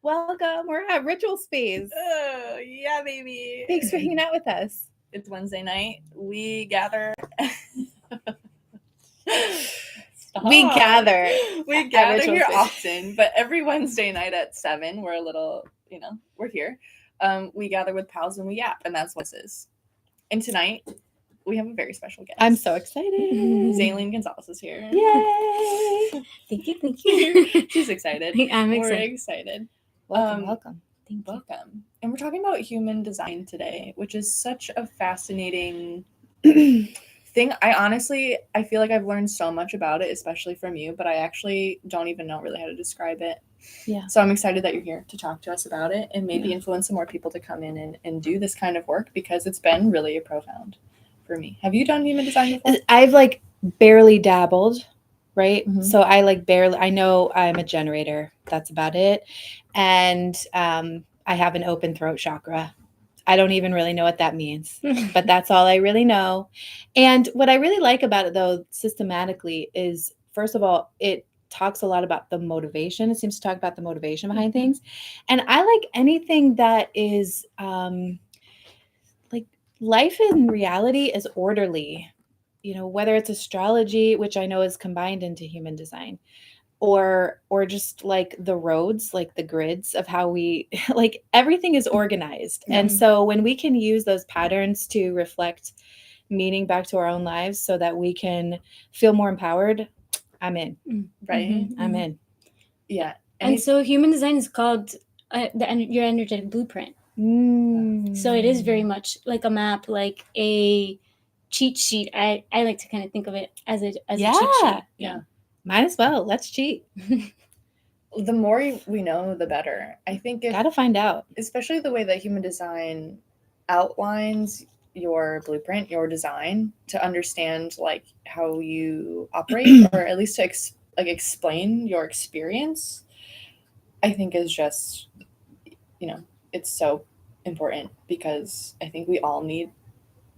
Welcome. We're at Ritual Space. Oh, yeah, baby. Thanks for hanging out with us. It's Wednesday night. We gather. Stop. We gather We at gather Ritual here Space. often, but every Wednesday night at 7, we're a little, we're here. We gather with pals and we yap, and that's what this is. And tonight, we have a very special guest. I'm so excited. Zaylene Gonzalez is here. Yay! Thank you. She's excited. I'm We're excited. Welcome. Thank you. Welcome. And we're talking about human design today, which is such a fascinating thing. I feel like I've learned so much about it, especially from you, but I actually don't even know really how to describe it. Yeah. So I'm excited that you're here to talk to us about it and maybe Yeah. influence some more people to come in and do this kind of work, because it's been really profound for me. Have you done human design before? I've barely dabbled, right? Mhm. So I know I'm a generator. That's about it. And I have an open throat chakra. I don't even really know what that means, but that's all I really know. And what I really like about it, though, systematically, is first of all, it talks a lot about the motivation. It seems to talk about the motivation behind things. And I like anything that is life in reality is orderly, whether it's astrology, which I know is combined into human design, or just like the roads, like the grids of how we everything is organized. Yeah. And so when we can use those patterns to reflect meaning back to our own lives so that we can feel more empowered, I'm in. Right? Mm-hmm. I'm in. Yeah. And so human design is called your energetic blueprint. So it is very much like a map, like a cheat sheet. I like to kind of think of it as a cheat sheet. Yeah. Might as well. Let's cheat. The more we know, the better. I think Gotta find out. especially the way that human design outlines your blueprint, your design, to understand how you operate, or at least to explain your experience, I think is just, it's so important, because I think we all need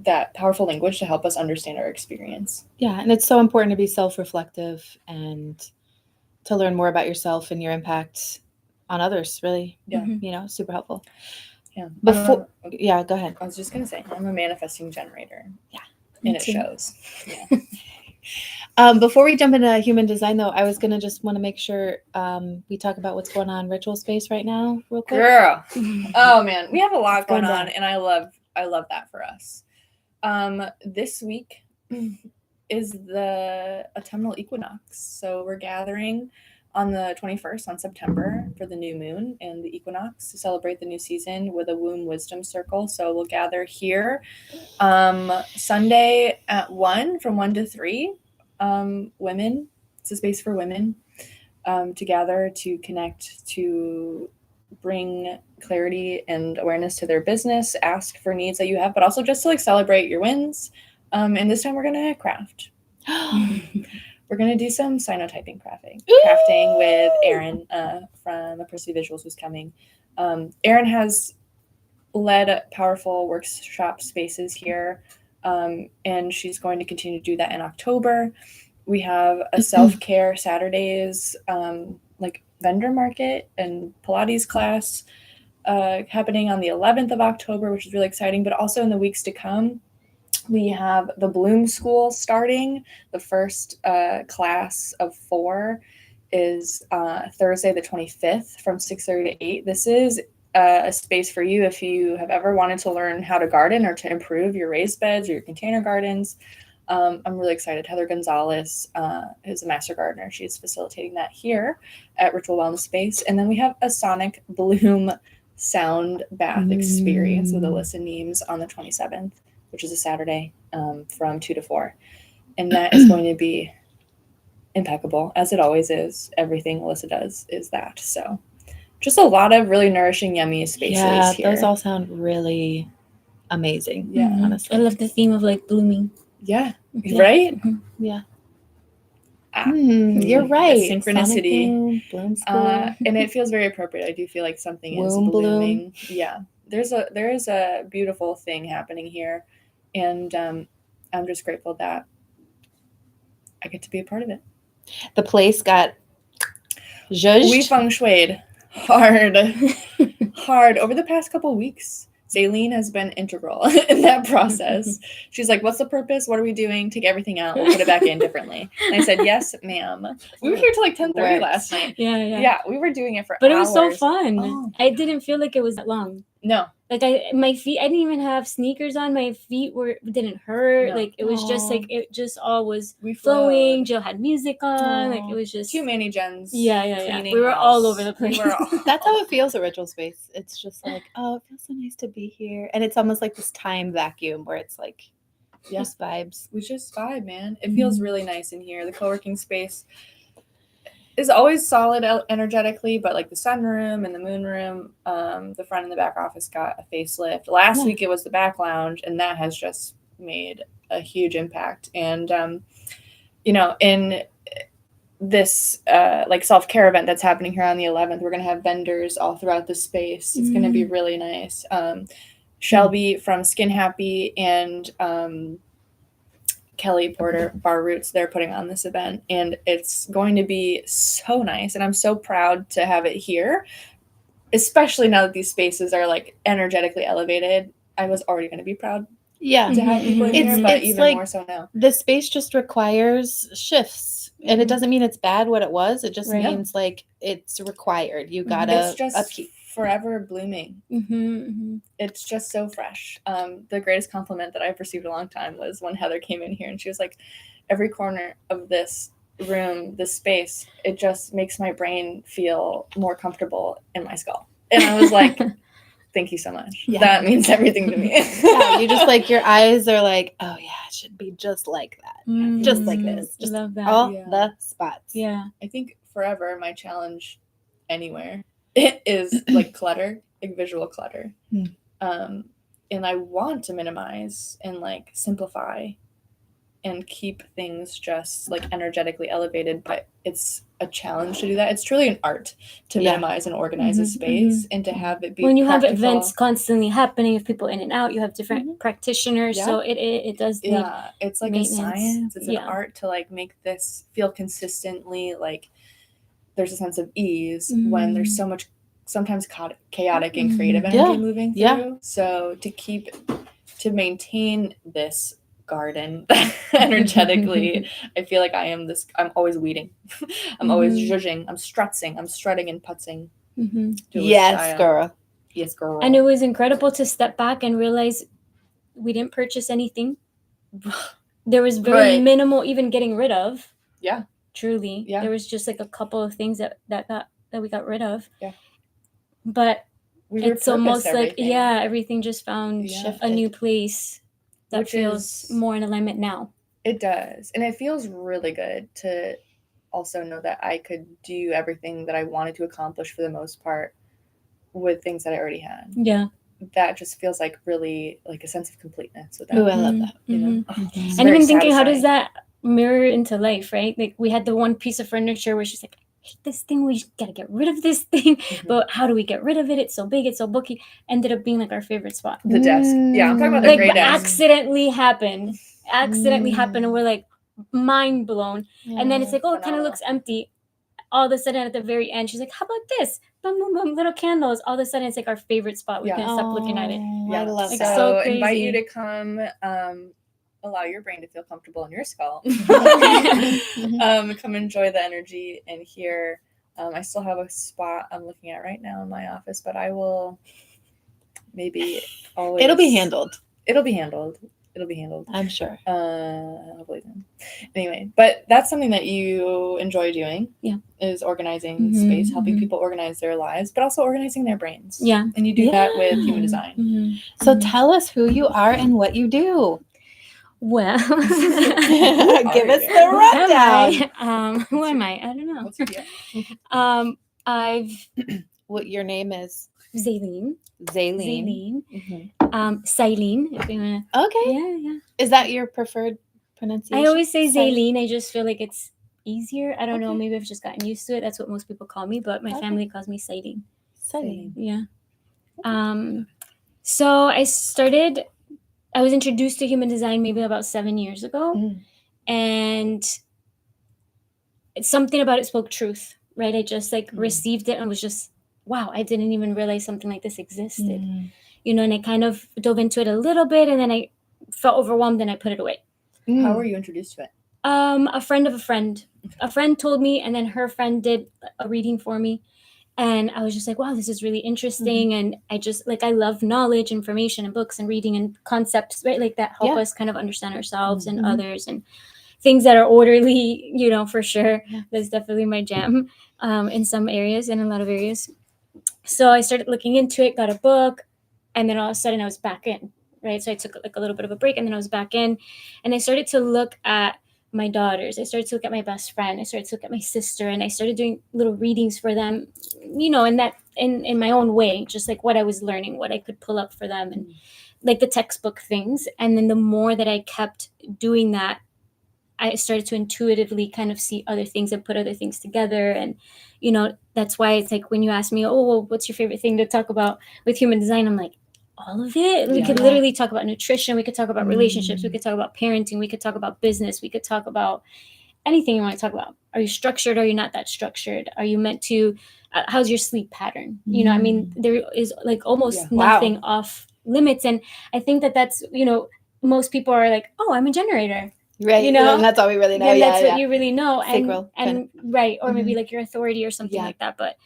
that powerful language to help us understand our experience. Yeah, and it's so important to be self-reflective and to learn more about yourself and your impact on others, really. Yeah. Super helpful. Yeah. Go ahead. I was just going to say, I'm a manifesting generator. Yeah. And it shows. Yeah. Before we jump into human design, though, I was going to just want to make sure we talk about what's going on in Ritual Space right now real quick. Girl. Oh, man. We have a lot going down. on, and I love that for us. This week is the autumnal equinox. So we're gathering on the 21st on September for the new moon and the equinox to celebrate the new season with a womb wisdom circle. So we'll gather here Sunday at 1 from 1 to 3. Women, it's a space for women to gather, to connect, to bring clarity and awareness to their business, ask for needs that you have, but also just to celebrate your wins. And this time we're gonna craft. We're gonna do some cyanotyping crafting with Erin from Apricity Visuals, who's coming. Erin has led powerful workshop spaces here, and she's going to continue to do that in October. We have a self-care Saturdays vendor market and Pilates class happening on the 11th of October, which is really exciting. But also in the weeks to come, we have the Bloom School starting. The first class of 4 is Thursday the 25th from 6:30 to 8. This is a space for you if you have ever wanted to learn how to garden or to improve your raised beds or your container gardens. I'm really excited. Heather Gonzalez is a master gardener. She's facilitating that here at Ritual Wellness Space. And then we have a Sonic Bloom sound bath experience with Alyssa Neems on the 27th, which is a Saturday from 2 to 4. And that is going to be impeccable, as it always is. Everything Alyssa does is that. So just a lot of really nourishing, yummy spaces here. Those all sound really amazing. Yeah. Honestly. I love the theme of blooming. Yeah. Right? Yeah. You're right. Synchronicity. Bloom School. And it feels very appropriate. I do feel like something is Womb blooming. bloom. Yeah. There is a beautiful thing happening here. And I'm just grateful that I get to be a part of it. The place got zhuzhed. We feng shuied hard over the past couple weeks. Zaylene has been integral in that process. She's like, what's the purpose? What are we doing? Take everything out. We'll put it back in differently. And I said, yes, ma'am. We were here till like 10:30 Works. last night. Yeah. Yeah, we were doing it for But hours. it was so fun. Oh. I didn't feel like it was that long. No. Like my feet, I didn't even have sneakers on. My feet didn't hurt. No. Like it was just like, Aw. it just all was We flowing. flowed. Jill had music on. Like Aw. it was just Too many gens. Yeah. cleaning We were house. all over the We place. were all- That's how it feels at Ritual Space. It's just like, oh, it feels so nice to be here. And it's almost like this time vacuum where it's like Yeah. just vibes. We just vibe, man. It feels really nice in here. The co-working space is always solid energetically, but like the sunroom and the moon room, the front and the back office got a facelift. Last Yeah. week it was the back lounge, and that has just made a huge impact. And in this like self-care event that's happening here on the 11th, we're gonna have vendors all throughout the space. It's gonna be really nice. Shelby from Skin Happy and Kelly Porter Bar Roots, they're putting on this event, and it's going to be so nice, and I'm so proud to have it here, especially now that these spaces are like energetically elevated. I was already going to be proud Yeah. to have people in It's- here, but it's even like- more so now. The space just requires shifts. And it doesn't mean it's bad what it was. It just Right. means like it's required. You Mhm. gotta It's just upkeep. forever blooming. Mm-hmm. It's just so fresh. The greatest compliment that I've received in a long time was when Heather came in here and she was like, every corner of this room, this space, it just makes my brain feel more comfortable in my skull. And I was like, thank you so much. Yeah. That means everything to me. Yeah, you just like your eyes are like, oh yeah, it should be just like that. Just like this. Just Love that. all Yeah. the spots. Yeah. I think forever my challenge anywhere is like clutter, like visual clutter. Hmm. And I want to minimize and like simplify and keep things just like energetically elevated, but it's a challenge to do that. It's truly an art to Yeah. minimize and organize a Mhm, space and to have it be When you have practical. events constantly happening, if people in and out, you have different practitioners. Yeah. So it does need Yeah, it's like a maintenance. science. It's Yeah. an art to like make this feel consistently like there's a sense of ease when there's so much sometimes chaotic and creative energy Yeah. moving through. Yeah. So to maintain this garden energetically, I feel like I'm always weeding. I'm always zhuzhing. I'm strutzing. I'm strutting and putzing. Mhm. Julie Yes, style. girl. Yes, girl. And it was incredible to step back and realize we didn't purchase anything. There was very Right. minimal even getting rid of. Yeah. Truly. Yeah. There was just like a couple of things that we got rid of. Yeah. But we it's repurposed almost like everything. everything just found Yeah. a new place that Which feels is- more in alignment now. It does. And it feels really good to also know that I could do everything that I wanted to accomplish for the most part with things that I already had. Yeah. That just feels like really like a sense of completeness with that. Ooh, I love that. You know? Mhm. Oh, it's And very even thinking, how does satisfying. that mirror into life, right? Like we had the one piece of furniture where she's like, I hate this thing. We gotta get rid of this thing. Mhm. But how do we get rid of it? It's so big. It's so bulky. Ended up being like our favorite spot. The desk. Yeah, I'm talking about the Like gray but desk. accidentally happened. Happened, and we're like mind blown. And then it's like, oh, it kind of Phenomenal. looks empty. All of a sudden, at the very end, she's like, "How about this? Boom, boom, boom, little candles." All of a sudden, it's like our favorite spot. We Yeah. couldn't stop looking at it. Oh, Yeah. I love Like, that. so So invite you crazy. to come allow your brain to feel comfortable in your skull. Come enjoy the energy in here. I still have a spot I'm looking at right now in my office, but I will maybe always It'll be handled, It'll be handled. It'll be handled. I'm sure. Hopefully then. Anyway, but that's something that you enjoy doing. Yeah. Is organizing Mhm, space, helping mhm. people organize their lives, but also organizing their brains. Yeah. And you do that with Yeah. human design. Mhm. So Mhm. tell us who you are and what you do. Well, Give us you? the rundown. who am I? I don't know. What's your deal? I've What your name is? Zaylene. Zaylene. Silene. If you wanna. Okay. Yeah. Is that your preferred pronunciation? I always say Silene. Zaylene. I just feel like it's easier. I don't know. Okay. Maybe I've just gotten used to it. That's what most people call me, but my Okay. family calls me Silene. Silene. Yeah. So I was introduced to human design maybe about 7 years ago. Mm. And something about it spoke truth, right? I just like Mm. received it and was just wow, I didn't even realize something like this existed. Mm. You know, and I kind of dove into it a little bit, and then I felt overwhelmed and I put it away. How were you introduced to it? A friend of a friend. A friend told me, and then her friend did a reading for me. And I was just like, wow, this is really interesting. And I just like, I love knowledge, information, and books and reading and concepts, right? Like that help Yeah. us kind of understand ourselves and Mhm. others and things that are orderly, you know, for sure. Yeah. That's definitely my jam in some areas and a lot of areas. So I started looking into it, got a book, and then all of a sudden I was back in, right? So I took like a little bit of a break and then I was back in, and I started to look at my daughters. I started to look at my best friend. I started to look at my sister, and I started doing little readings for them, you know, in my own way, just like what I was learning, what I could pull up for them, and like the textbook things. And then the more that I kept doing that, I started to intuitively kind of see other things and put other things together. And, you know, that's why it's like when you ask me, oh, well, what's your favorite thing to talk about with human design? I'm like, all of it. We could Yeah. literally talk about nutrition. We could talk about relationships. We Mm. could talk about parenting. We could talk about business. We could talk about anything you want to talk about. Are you structured? Are you not that structured? Are you meant to, how's your sleep pattern? You know, I mean, there is like almost Yeah. Wow. nothing off limits. And I think that that's, you know, most people are like, oh, I'm a generator. Right. You know? And that's all we really know. Then Yeah. that's yeah. what you really know. Sacral And right. Or maybe Mhm. like your authority or something Yeah. like that. But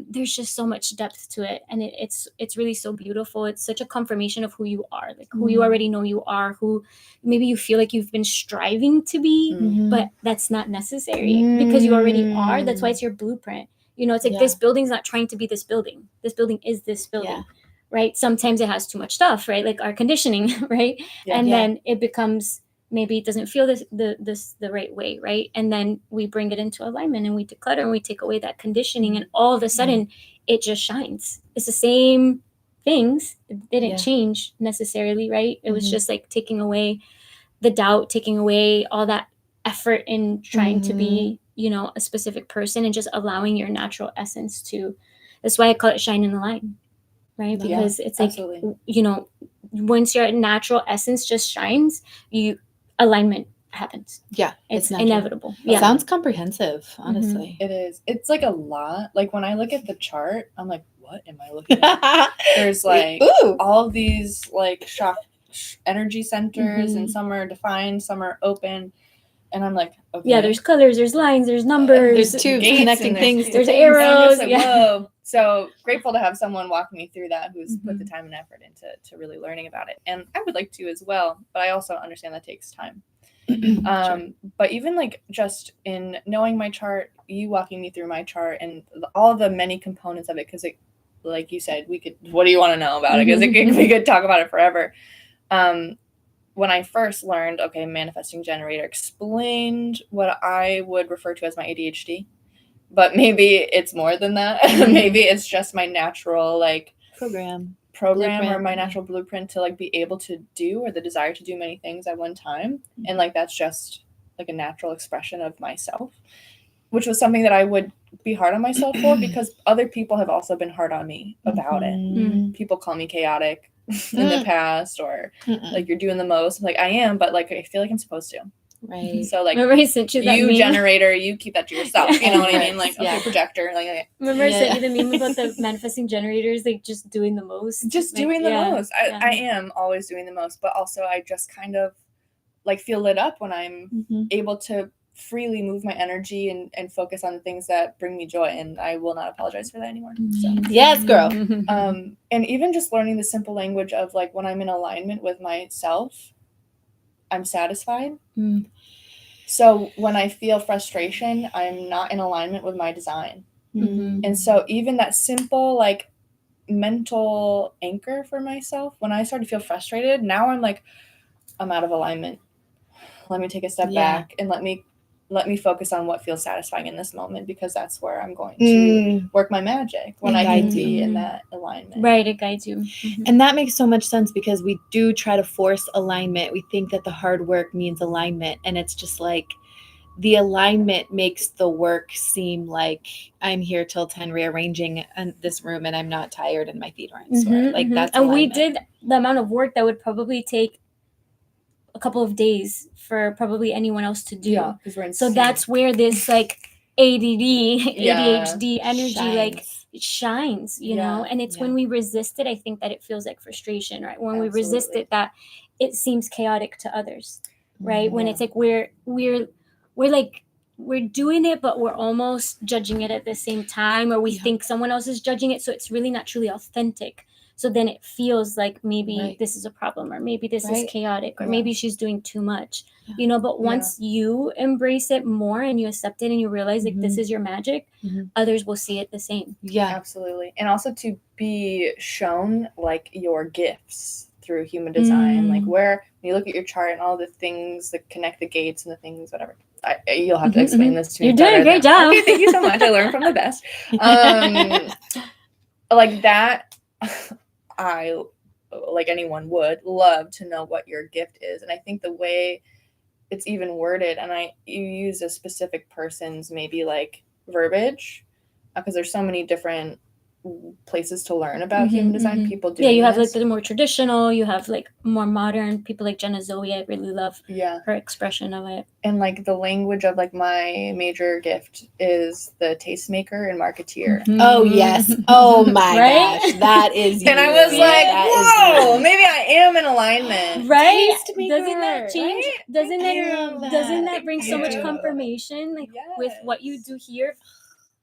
there's just so much depth to it. And it's really so beautiful. It's such a confirmation of who you are, like who you Mm. already know you are, who maybe you feel like you've been striving to be, Mhm. but that's not necessary because you already are. That's why Mm. it's your blueprint. You know, it's like Yeah. this building's not trying to be this building. This building is this building. Yeah. Right. Sometimes it has too much stuff, right? Like our conditioning, right? Yeah. And Yeah. then it becomes maybe it doesn't feel the right way, right? And then we bring it into alignment and we declutter and we take away that conditioning, and all of a sudden it just shines. It's the same things. It didn't Yeah. change necessarily, right? It was Mhm. just like taking away the doubt, taking away all that effort in trying to be, you know, a specific person, and just allowing your natural essence to. That's why I call it shine in the light, right? Yeah, Because it's like, absolutely. you know, once your natural essence just shines, alignment happens. Yeah. It's natural. inevitable. Yeah. Sounds comprehensive, honestly. It is. It's like a lot. Like when I look at the chart, I'm like, what am I looking at? There's like Ooh. all these like energy centers, Mhm. and some are defined, some are open, and I'm like, okay. Yeah, there's colors, there's lines, there's numbers. There's tubes gates connecting and things. there's to things. arrows. And I'm just like, yeah. whoa. So grateful to have someone walk me through that who's put the Mhm. time and effort into really learning about it. And I would like to as well, but I also understand that takes time. Sure. But even like just in knowing my chart, you walking me through my chart and all the many components of it, because it, like you said, we could, what do you want to know about it? Because we could talk about it forever. When I first learned, okay, manifesting generator explained what I would refer to as my ADHD, but maybe it's more than that. Maybe it's just my natural like Program or Blueprint. my natural blueprint to like be able to do, or the desire to do many things at one time. And like that's just like a natural expression of myself, which was something that I would be hard on myself for, because other people have also been hard on me about it. Mhm. People call me chaotic in the past, or Mm-mm. like you're doing the most. I'm like, I am, but like I feel like I'm supposed to. Right. So like Remember I sent you that you meme? generator, you keep that to yourself. You know what I mean? Like, okay, Yeah. projector, like Remember I sent Yeah. you the meme about the manifesting generators, like just doing the most? just Like, doing the yeah, most. yeah. I am always doing the most, but also I just kind of like feel lit up when I'm Mhm. able to freely move my energy and focus on the things that bring me joy, and I will not apologize for that anymore. So Yes, girl. Mm-hmm. and even just learning the simple language of like when I'm in alignment with myself, I'm satisfied. Mm. So when I feel frustration, I'm not in alignment with my design. Mhm. And so even that simple like mental anchor for myself, when I start to feel frustrated, now I'm like, I'm out of alignment. Let me take a step Yeah. back and let me focus on what feels satisfying in this moment, because that's where I'm going to Mm. work my magic, when It I can guides be you. in that alignment. Right, it guides you. Mhm. And that makes so much sense, because we do try to force alignment. We think that the hard work means alignment, and it's just like the alignment makes the work seem like I'm here till 10 rearranging this room and I'm not tired and my feet aren't sore. Mhm, Like mhm. that's And we alignment. did the amount of work that would probably take a couple of days for probably anyone else to do. Yeah, because we're in So sync. that's where this like ADD, Yeah. ADHD energy like Shines. shines, you know, and it's Yeah. when we resist it, I think that it feels like frustration, right? When we resist Absolutely. it, that it seems chaotic to others, right? When Yeah. it's like we're like we're doing it, but we're almost judging it at the same time, or we Yeah. think someone else is judging it, so it's really not truly authentic. So then it feels like maybe Right. this is a problem, or maybe this Right. is chaotic, or Yeah. maybe she's doing too much, Yeah. you know. But once you embrace it more and you accept it and you realize like this is your magic, others will see it the same. Yeah. Absolutely. And also to be shown like your gifts through human design, like where when you look at your chart and all the things that connect the gates and the things, whatever. You'll have to explain this to me. You're doing a better great than- job. Okay, thank you so much. I learned from the best. Like that, I, like anyone would, love to know what your gift is. And I think the way it's even worded, and you use a specific person's maybe like verbiage, because there's so many different places to learn about human design. People do. Yeah, you have like the more traditional, you have like more modern people like Jenna Zoe. I really love her expression of it. And like the language of like my major gift is the tastemaker and marketeer. Oh yes. Oh my gosh. That is you. And I was like, That whoa, is you. maybe I am in alignment. Right? Tastemaker, Doesn't that change? right? Doesn't I love that that. doesn't that bring so much Yeah. confirmation like with what you Yes. do here?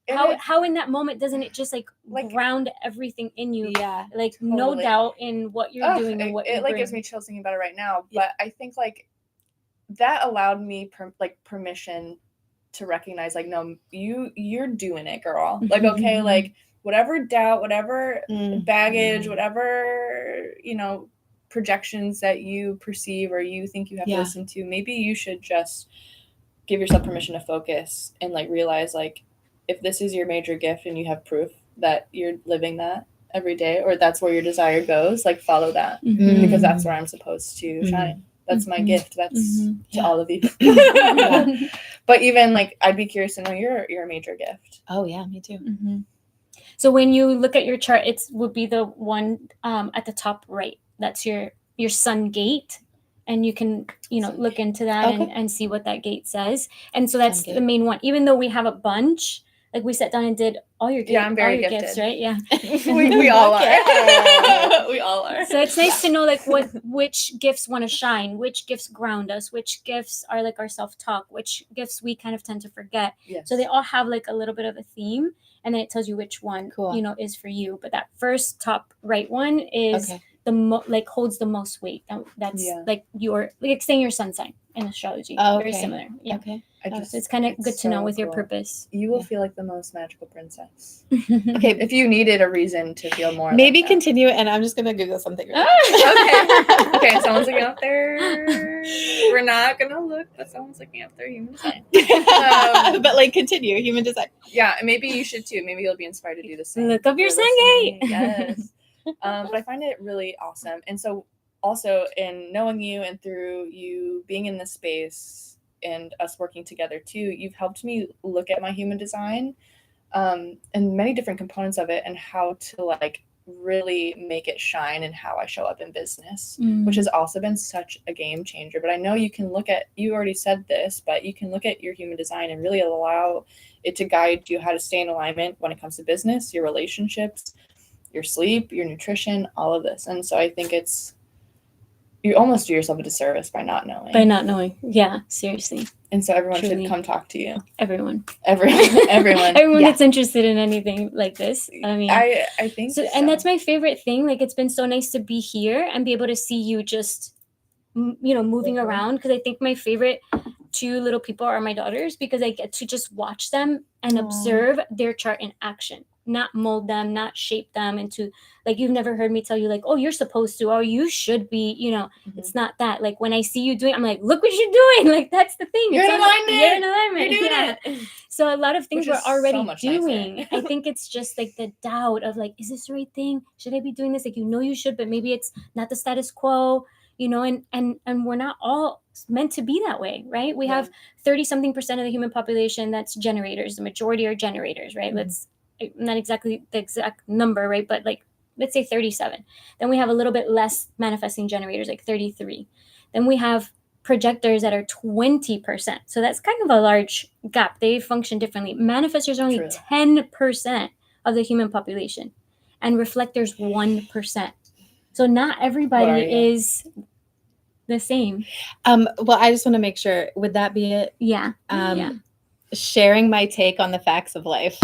And How in that moment doesn't it just like Like- ground everything in you? Yeah. Like no Totally. doubt in what you're doing and what you it like bring. gives me chills thinking about it right now. Yeah. But I think like that allowed me permission to recognize like, no, you're doing it, girl. Like, okay, like whatever doubt, whatever baggage, whatever, you know, projections that you perceive or you think you have to listen to, maybe you should just give yourself permission to focus and like realize like, if this is your major gift and you have proof that you're living that every day, or that's where your desire goes, like follow that, because that's where I'm supposed to shine. That's my gift. That's to all of you. But even like, I'd be curious to know your major gift. Oh yeah, me too. So when you look at your chart, it would be the one at the top right. That's your sun gate. And you can, you know, look into that and see what that gate says. And so that's the main one. Even though we have a bunch, like we sat down and did all your gifts, I'm very gifts, right? Yeah. we all Okay. are. We all are. So it's nice to know like which gifts want to shine, which gifts ground us, which gifts are like our self-talk, which gifts we kind of tend to forget. Yes. So they all have like a little bit of a theme, and then it tells you which one, you know, is for you. But that first top right one is the holds the most weight. That's like like saying your sun sign in astrology. Very similar. Yeah. Okay. So it's kind of good to know with your purpose. You will feel like the most magical princess. Okay. If you needed a reason to feel more. Maybe like that. continue, and I'm just gonna Google something. Right Okay, someone's looking up there. We're not gonna look, but someone's looking up their human design. But like continue human design. Yeah, and maybe you should too. Maybe you'll be inspired to do the same. Look up your You're sun listening. gate. Yes. But I find it really awesome. And so also in knowing you and through you being in this space and us working together too, you've helped me look at my human design and many different components of it and how to like really make it shine and how I show up in business, which has also been such a game changer. But I know you can look at, you already said this, but you can look at your human design and really allow it to guide you how to stay in alignment when it comes to business, your relationships, your sleep, your nutrition, all of this. And so I think you almost do yourself a disservice by not knowing. Yeah, seriously. And so everyone Truly. should come talk to you. Everyone Everyone. that's interested in anything like this. I mean, I think so. And that's my favorite thing. Like, it's been so nice to be here and be able to see you just, moving around. Because I think my favorite two little people are my daughters, because I get to just watch them and observe their chart in action. Not mold them, not shape them into, like, you've never heard me tell you like, oh, you're supposed to, or you should be, it's not that. Like, when I see you doing, I'm like, look what you're doing. Like, that's the thing. You're in alignment. You're in alignment. You're doing it. So a lot of things Which we're is already so much doing. nicer. I think it's just like the doubt of like, is this the right thing? Should I be doing this? Like, you should, but maybe it's not the status quo, and we're not all meant to be that way, right? We have 30-something% of the human population that's generators. The majority are generators, right? Let's not exactly the exact number, right? But like, let's say 37. Then we have a little bit less manifesting generators, like 33. Then we have projectors that are 20%. So that's kind of a large gap. They function differently. Manifestors are only True. 10%, of the human population, and reflectors 1%. So not What are everybody you? is the same. Well, I just want to make sure, would that be it? Yeah. Yeah. Sharing my take on the facts of life.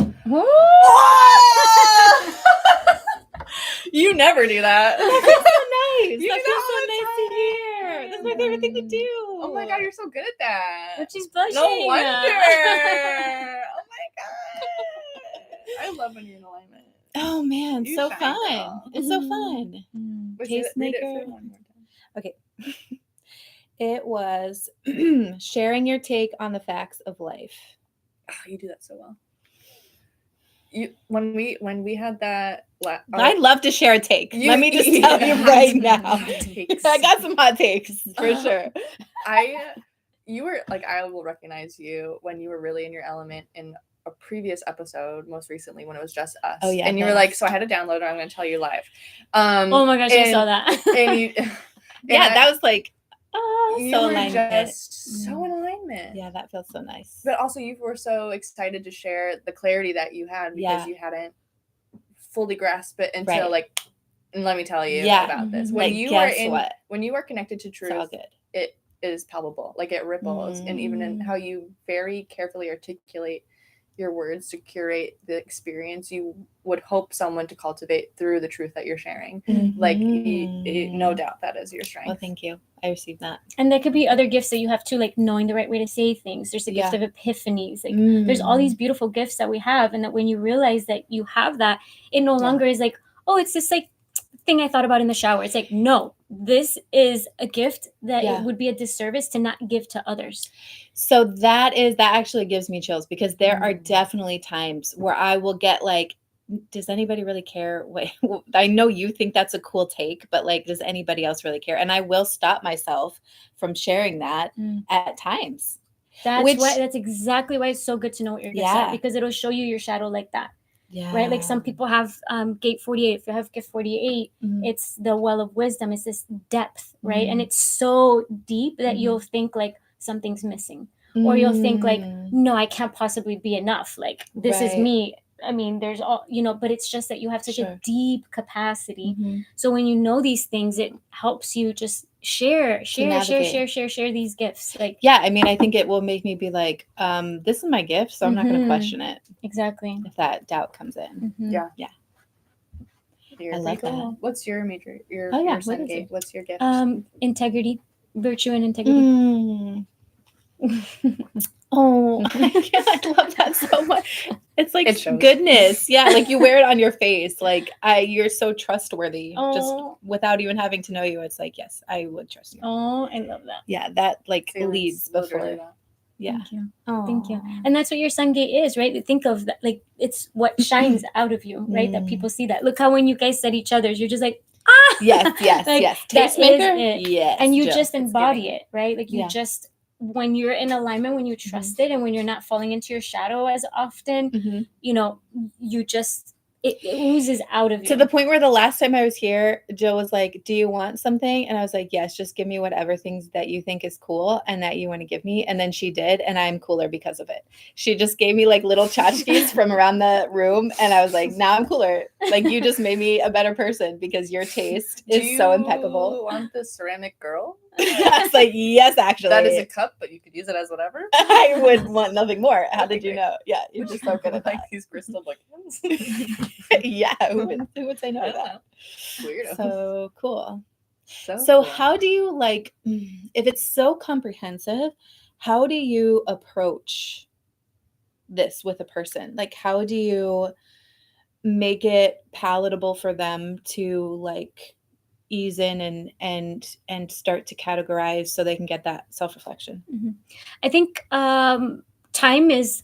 You never do that. That feels so nice. You That do feels that all so the nice to hear. That's my favorite thing to do. Oh my god, you're so good at that. But she's blushing. No wonder. Oh my god. I love when you're in alignment. Oh man, You so shine, fun. girl. It's so fun. Wait, read it Tastemaker. for one more time. It was sharing your take on the facts of life. Oh, you do that so well. You when we had that. I'd love to share a take. You- Let me just you tell you have right some now. hot takes. I got some hot takes for sure. You were like, I will recognize you when you were really in your element in a previous episode, most recently when it was just us. Oh, yeah, and you were thanks. like, so I had to download it. I'm going to tell you live. Oh my gosh, I and- saw that. And you, Yeah, that was like, you so were alignment. just so in alignment. Yeah, that feels so nice. But also, you were so excited to share the clarity that you had because Yeah. you hadn't fully grasped it until Right. like. And let me tell you Yeah. about this. Mhm. When Like, you are guess what? when you are connected to It's all truth, good. it is palpable. Like it ripples, and even in how you very carefully articulate your words to curate the experience you would hope someone to cultivate through the truth that you're sharing. Like no doubt that is your strength. Well, thank you. I received that. And there could be other gifts that you have too, like knowing the right way to say things. There's a gift Yeah. of epiphanies. Like there's all these beautiful gifts that we have, and that when you realize that you have that, it no Yeah. longer is like, oh, it's this like thing I thought about in the shower. It's like, no, this is a gift that Yeah. it would be a disservice to not give to others. So that actually gives me chills because there are Mm. definitely times where I will get like, does anybody really care? What I know you think that's a cool take, but like, does anybody else really care? And I will stop myself from sharing that at times. That's exactly why it's so good to know what your gifts Yeah. are, because it'll show you your shadow like that. Yeah. Right? Like some people have gate 48. If you have gift 48, Mhm. it's the well of wisdom. It's this depth, right? And it's so deep that Mhm. you'll think like something's missing. Or you'll think like, no, I can't possibly be enough. Like this is Right. me. I mean, there's all, but it's just that you have such Sure. a deep capacity. Mhm. So when you know these things, it helps you just share navigate. these gifts. Like, Yeah, I mean, I think it will make me be like, this is my gift, so I'm not going to Mhm. question it exactly. if that doubt comes in. Mhm. Yeah. Yeah. You're I love pretty cool. that. What's your major? Your Oh, yeah, your what sun is gate. it? What's your gift? Integrity, virtue, and integrity. Mm. Oh, I love that so much. It's like It shows. goodness. Yeah, like you wear it on your face. Like you're so trustworthy. Just Oh. without even having to know you, it's like, yes, I would trust you. Oh, I love that. Yeah, that like Feelings, leads literally before. that. Yeah. Thank you. Oh, Thank you. And that's what your sun gate is, right? Think of that, like it's what shines out of you, right? That people see that. Look how when you guys said each other's, you're just like, ah, Yes, yes, Like, yes. that is Tastemaker. it. Yes. and you Jill. just embody giving. it, right? Like you Yeah. just, when you're in alignment, when you trust it, and when you're not falling into your shadow as often, Mhm. you just, it oozes out of you. To the point where the last time I was here, Jill was like, do you want something? And I was like, yes, just give me whatever things that you think is cool and that you want to give me. And then she did, and I'm cooler because of it. She just gave me like little tchotchkes from around the room. And I was like, now I'm cooler. Like you just made me a better person because your taste is so impeccable. Do you want the ceramic girl? I was like, yes, actually. That is a cup, but you could use it as whatever. I would want nothing more. How did you Okay. know? Yeah, you're just so good at like that. these crystal bookends. Yeah, who would say no to that? Weirdo. So cool. So cool. how do you like, if it's so comprehensive, how do you approach this with a person? Like, how do you make it palatable for them to like ease in and start to categorize so they can get that self-reflection? I think time is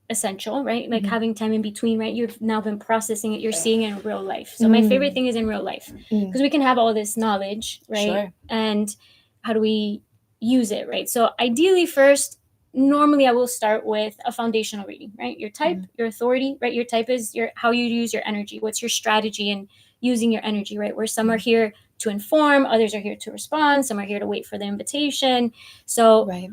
essential, right? Like Mhm. having time in between, right? You've now been processing it, you're seeing it in real life. So my favorite thing is in real life, because we can have all this knowledge, right? Sure. And how do we use it, right? So ideally first, normally I will start with a foundational reading, right? Your type, your authority, right? Your type is your how you use your energy. What's your strategy in using your energy, right? Where some are here to inform, others are here to respond, some are here to wait for the invitation. So Right.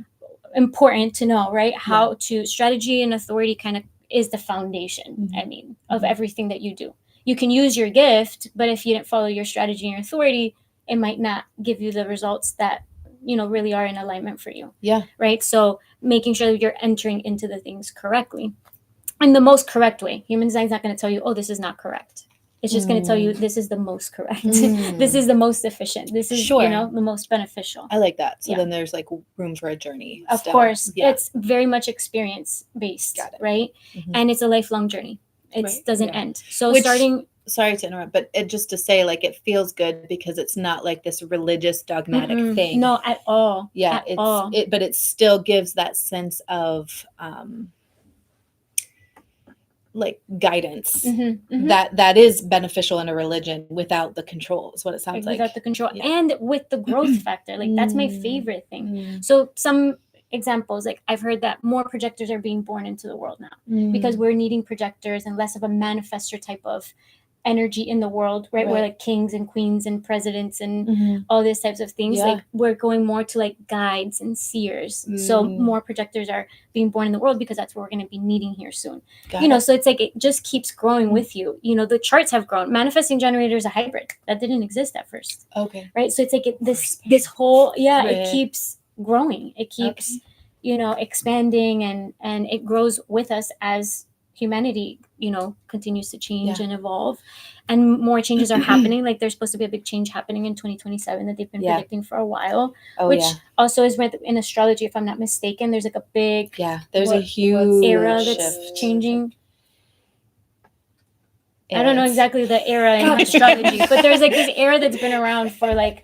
important to know, right? How to strategy and authority kind of is the foundation, Mhm. I mean, of Mhm. everything that you do. You can use your gift, but if you didn't follow your strategy and your authority, it might not give you the results that, really are in alignment for you. Yeah. Right. So making sure that you're entering into the things correctly in the most correct way. Human design is not going to tell you, oh, this is not correct. It's just going to tell you this is the most correct. This is the most efficient. This is, Sure. the most beneficial. I like that. So Yeah. then there's like room for a journey. Of still. course, Yeah. it's very much experience based, Got it. right? Mhm. And it's a lifelong journey. It Right. doesn't Yeah. end. So Which- starting, Sorry to interrupt, but just to say, like, it feels good because it's not like this religious dogmatic thing. no, at all. Yeah, at all. but it still gives that sense of like guidance Mhm. that is beneficial in a religion without the control is what it sounds like. Without the control, Yeah. and with the growth factor. Like that's my Mm. favorite thing. Mm. So some examples, like I've heard that more projectors are being born into the world now because we're needing projectors and less of a manifestor type of energy in the world, right? Where Right. like kings and queens and presidents and Mhm. all these types of things, Yeah. like we're going more to like guides and seers. So Mm. more projectors are being born in the world because that's what we're going to be needing here soon. Got it. So it's like it just keeps growing with you. The charts have grown. Manifesting generator is a hybrid that didn't exist at first, Okay. right? So it's like this whole it Right. keeps growing. It keeps expanding and it grows with us as humanity continues to change and evolve, and more changes are happening. Like there's supposed to be a big change happening in 2027 that they've been predicting for a while, which also is read in astrology, if I'm not mistaken. There's like a big There's a What- huge era that's shift. changing. I Yeah, don't know it's- exactly the era in astrology, but there's like this era that's been around for like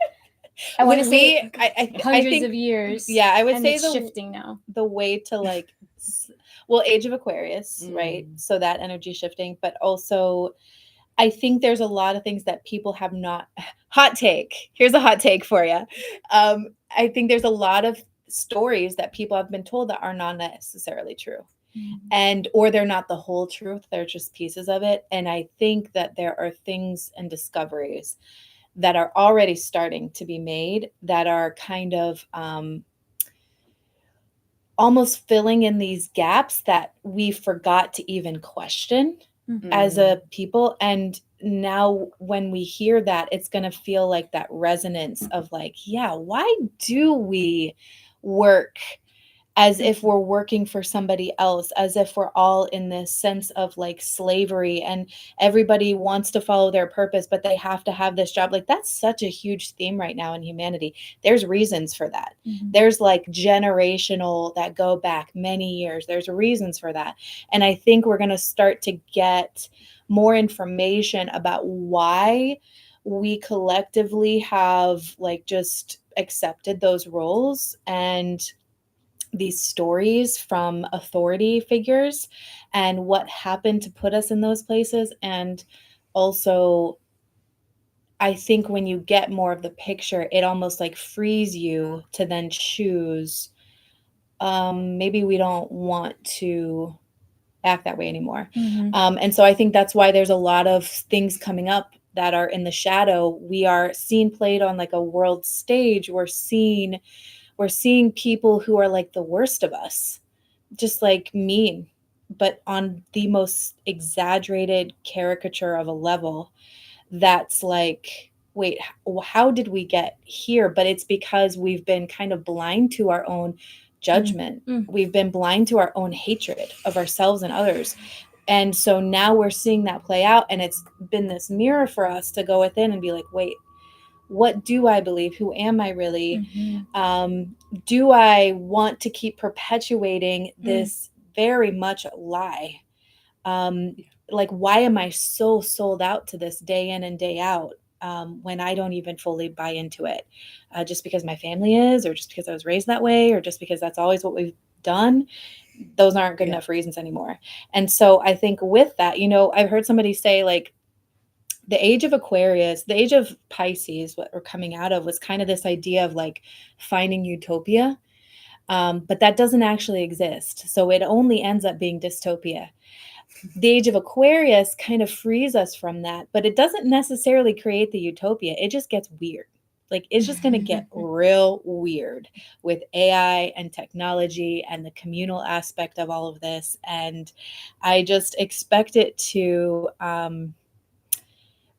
I want to say I hundreds think of years. yeah, I would and say it's the shifting now. the way to like age of Aquarius, right? So that energy shifting, but also I think there's a lot of things that people have not hot take. Here's a hot take for you. I think there's a lot of stories that people have been told that are not necessarily true. Or they're not the whole truth, they're just pieces of it. And I think that there are things and discoveries that are already starting to be made that are kind of almost filling in these gaps that we forgot to even question as a people. And now when we hear that, it's going to feel like that resonance of like, yeah, why do we work as if we're working for somebody else, as if we're all in this sense of like slavery and everybody wants to follow their purpose, but they have to have this job. Like that's such a huge theme right now in humanity. There's reasons for that. There's like generational that go back many years. There's reasons for that. And I think we're going to start to get more information about why we collectively have like just accepted those roles and these stories from authority figures and what happened to put us in those places. And also, I think when you get more of the picture, it almost like frees you to then choose, maybe we don't want to act that way anymore. And so I think that's why there's a lot of things coming up that are in the shadow. We are seen played on like a world stage. We're seeing people who are like the worst of us, just like mean, but on the most exaggerated caricature of a level that's like, wait, how did we get here? But it's because we've been kind of blind to our own judgment. We've been blind to our own hatred of ourselves and others. And so now we're seeing that play out, and it's been this mirror for us to go within and be like, wait, what do I believe? Who am I really? Do I want to keep perpetuating this very much lie? Like, why am I so sold out to this day in and day out when I don't even fully buy into it? Just because my family is, or just because I was raised that way, or just because that's always what we've done? Those aren't good enough reasons anymore. And so I think with that, I've heard somebody say like, the age of Aquarius, the age of Pisces, what we're coming out of was kind of this idea of like finding utopia. But that doesn't actually exist. So it only ends up being dystopia. The age of Aquarius kind of frees us from that, but it doesn't necessarily create the utopia. It just gets weird. Like, it's just going to get real weird with AI and technology and the communal aspect of all of this. And I just expect it to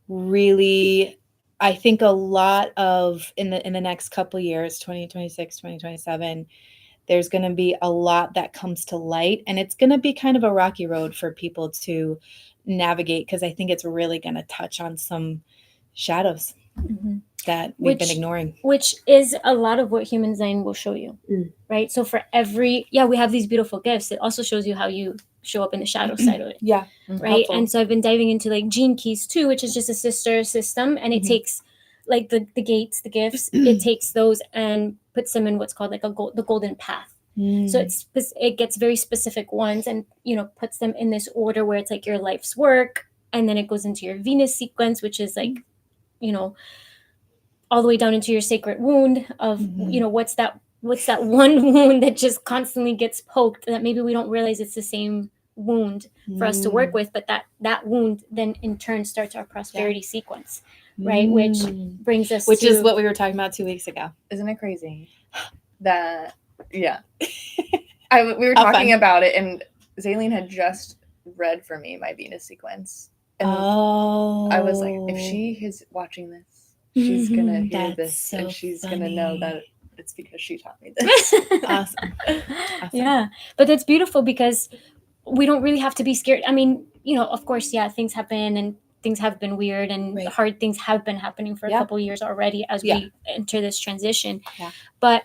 really, I think a lot of in the next couple years, 2026, 2027, there's going to be a lot that comes to light, and it's going to be kind of a rocky road for people to navigate, because I think it's really going to touch on some shadows that we've been ignoring. Which is a lot of what Human Design will show you, right? So for every, we have these beautiful gifts. It also shows you how you show up in the shadow side of it. Yeah. Right. Helpful. And so I've been diving into like Gene Keys too, which is just a sister system. And it takes like the gates, the gifts, it takes those and puts them in what's called like the golden path. So it gets very specific ones and, puts them in this order where it's like your life's work. And then it goes into your Venus sequence, which is like, all the way down into your sacred wound of, what's that one wound that just constantly gets poked that maybe we don't realize it's the same wound for us to work with, but that wound then in turn starts our prosperity sequence, right? Which brings us which is what we were talking about 2 weeks ago. Isn't it crazy that, we were talking about it, and Zaylene had just read for me my Venus sequence. And I was like, if she is watching this, she's gonna hear this, and she's gonna know that it's because she taught me this. Awesome. Yeah, but that's beautiful because we don't really have to be scared. I mean, of course, things happen and things have been weird and hard things have been happening for a couple years already as we enter this transition. Yeah. But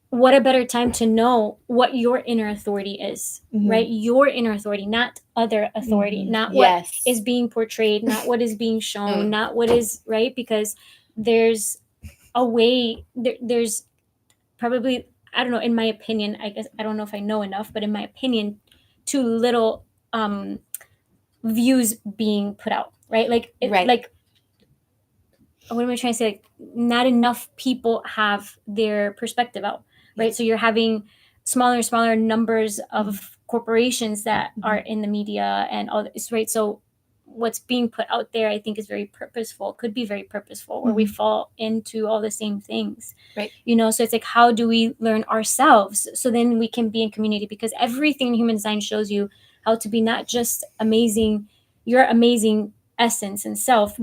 what a better time to know what your inner authority is, right? Your inner authority, not other authority, not what is being portrayed, not what is being shown, not what is, right? Because there's a way, there's probably, I don't know, in my opinion, I guess, I don't know if I know enough, but in my opinion, too little views being put out, right? Like, like, what am I trying to say? Like, not enough people have their perspective out, right? So you're having smaller and smaller numbers of corporations that are in the media and all this, right? So what's being put out there, I think, is very purposeful, could be very purposeful, where we fall into all the same things, right? So it's like, how do we learn ourselves so then we can be in community? Because everything in Human Design shows you how to be not just amazing, your amazing essence and self,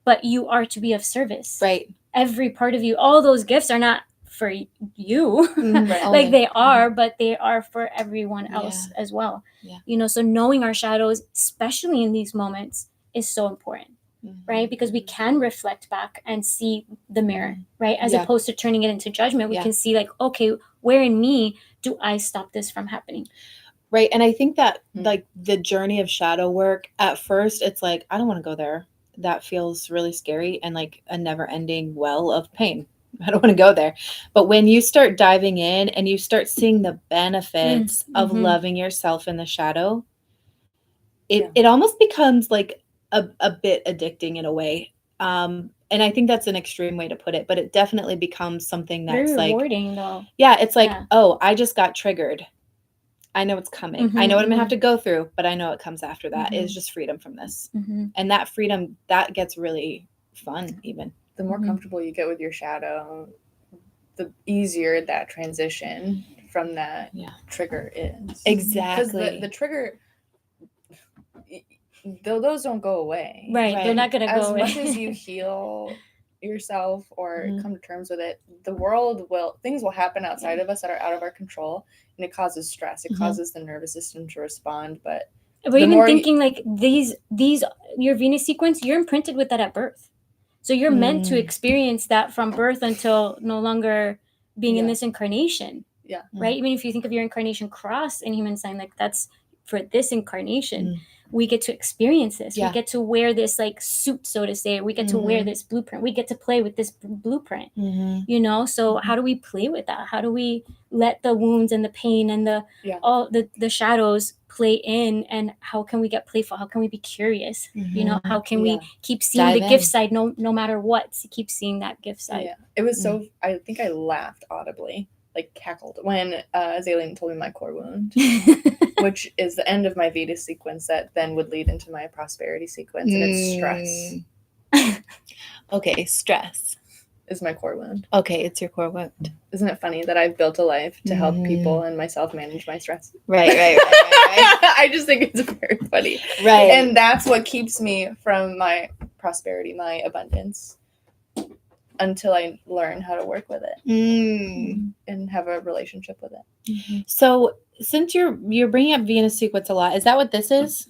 but you are to be of service, right? Every part of you, all those gifts are not for you, like they are, but they are for everyone else as well. So knowing our shadows, especially in these moments, is so important, right? Because we can reflect back and see the mirror, right? As opposed to turning it into judgment, we can see like, okay, where in me do I stop this from happening? Right. And I think that like the journey of shadow work, at first it's like, I don't want to go there. That feels really scary and like a never ending well of pain. I don't want to go there. But when you start diving in and you start seeing the benefits of loving yourself in the shadow, it almost becomes like a bit addicting in a way. And I think that's an extreme way to put it, but it definitely becomes something that's very like rewarding though. Yeah, it's like, oh, I just got triggered. I know it's coming. I know what I'm gonna have to go through, but I know it comes after that. It's just freedom from this. And that freedom, that gets really fun even. The more comfortable you get with your shadow, the easier that transition from that trigger is. Exactly. Because the trigger, those don't go away. Right. They're not going to go away. As much as you heal yourself or come to terms with it, things will happen outside of us that are out of our control, and it causes stress. It causes the nervous system to respond. But even thinking like these, your Venus sequence, you're imprinted with that at birth. So you're meant to experience that from birth until no longer being in this incarnation. Yeah. Right? Even if you think of your incarnation cross in Human Design, like that's for this incarnation. We get to experience this. We get to wear this like suit, so to say. We get to wear this blueprint. We get to play with this blueprint. So how do we play with that? How do we let the wounds and the pain and all the shadows play in, and how can we get playful? How can we be curious? How can we keep seeing the gift side no matter what? Keep seeing that gift side. It was so, I think I laughed audibly, like cackled, when Zaylene told me my core wound, which is the end of my Venus sequence that then would lead into my prosperity sequence, and it's stress. Okay, stress. is my core wound. Okay, it's your core wound. Isn't it funny that I've built a life to help people and myself manage my stress? Right. I just think it's very funny. Right. And that's what keeps me from my prosperity, my abundance, until I learn how to work with it and have a relationship with it. So since you're bringing up Venus sequence a lot, is that what this is?